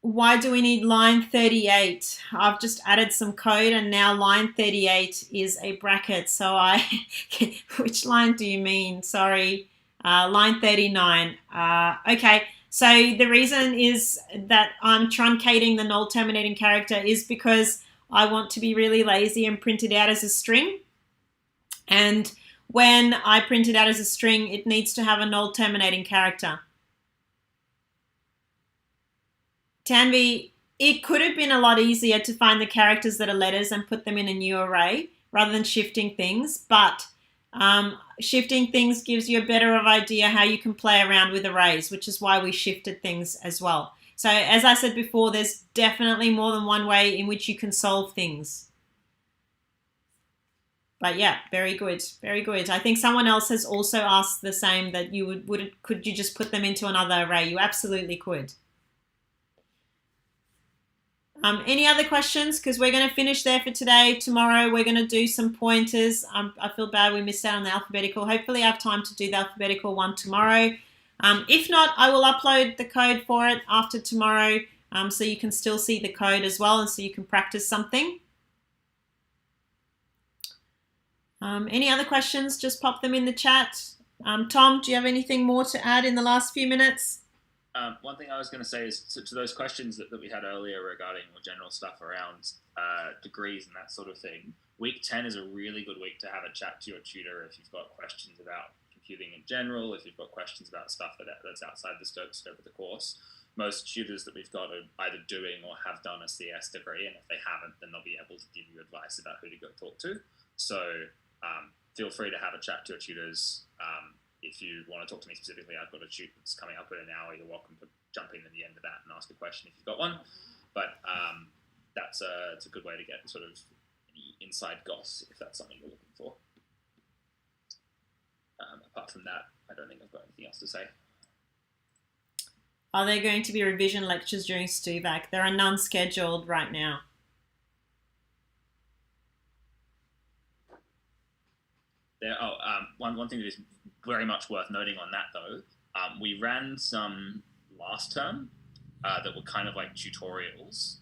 why do we need line 38? I've just added some code and now line 38 is a bracket. So which line do you mean? Sorry, line 39. Okay, so the reason is that I'm truncating the null terminating character is because I want to be really lazy and print it out as a string. And when I print it out as a string, it needs to have a null terminating character. Tanvi, it could have been a lot easier to find the characters that are letters and put them in a new array rather than shifting things, but shifting things gives you a better idea how you can play around with arrays, which is why we shifted things as well. So as I said before, there's definitely more than one way in which you can solve things. But yeah, very good, very good. I think someone else has also asked the same, that you could you just put them into another array? You absolutely could. Any other questions? Because we're going to finish there for today. Tomorrow we're going to do some pointers. I feel bad we missed out on the alphabetical. Hopefully I have time to do the alphabetical one tomorrow. If not, I will upload the code for it after tomorrow, so you can still see the code as well, and so you can practice something. Any other questions? Just pop them in the chat. Tom, do you have anything more to add in the last few minutes? One thing I was going to say is to those questions that we had earlier regarding more general stuff around degrees and that sort of thing. Week 10 is a really good week to have a chat to your tutor if you've got questions about computing in general, if you've got questions about stuff that's outside the scope of the course. Most tutors that we've got are either doing or have done a CS degree, and if they haven't, then they'll be able to give you advice about who to go talk to. So feel free to have a chat to your tutors. If you want to talk to me specifically, I've got a shoot that's coming up in an hour. You're welcome to jump in at the end of that and ask a question if you've got one. But it's a good way to get sort of inside goss if that's something you're looking for. Apart from that, I don't think I've got anything else to say. Are there going to be revision lectures during STUVAC? There are none scheduled right now. One thing that is very much worth noting on that though, we ran some last term that were kind of like tutorials.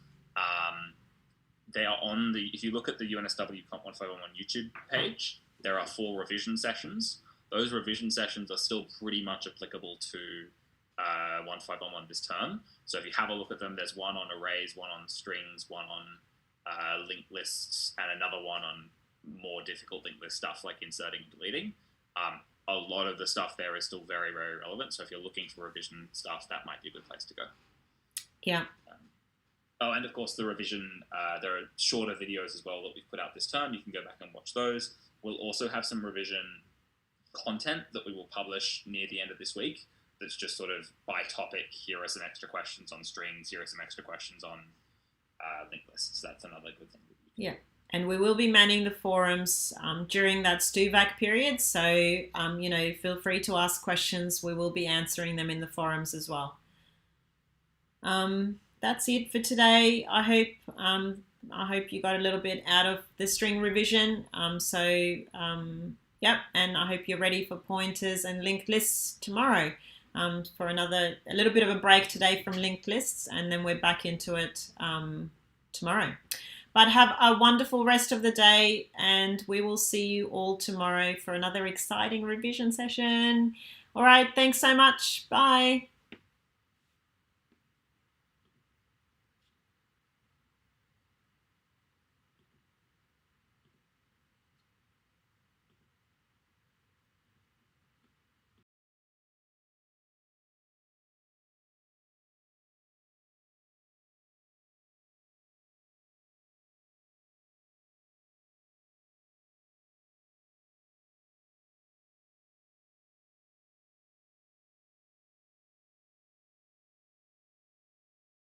They are on if you look at the UNSW COMP1511 YouTube page, there are 4 revision sessions. Those revision sessions are still pretty much applicable to 1511 this term. So if you have a look at them, there's one on arrays, one on strings, one on linked lists and another one on more difficult linked list stuff like inserting and deleting. A lot of the stuff there is still very, very relevant. So if you're looking for revision stuff, that might be a good place to go. Yeah. And of course the revision, there are shorter videos as well that we've put out this term. You can go back and watch those. We'll also have some revision content that we will publish near the end of this week. That's just sort of by topic. Here are some extra questions on strings. Here are some extra questions on linked lists. That's another good thing. Yeah. And we will be manning the forums during that StuVac period. So, feel free to ask questions. We will be answering them in the forums as well. That's it for today. I hope you got a little bit out of the string revision. Yep. And I hope you're ready for pointers and linked lists tomorrow. For a little bit of a break today from linked lists, and then we're back into it tomorrow. But have a wonderful rest of the day, and we will see you all tomorrow for another exciting revision session. All right, thanks so much. Bye.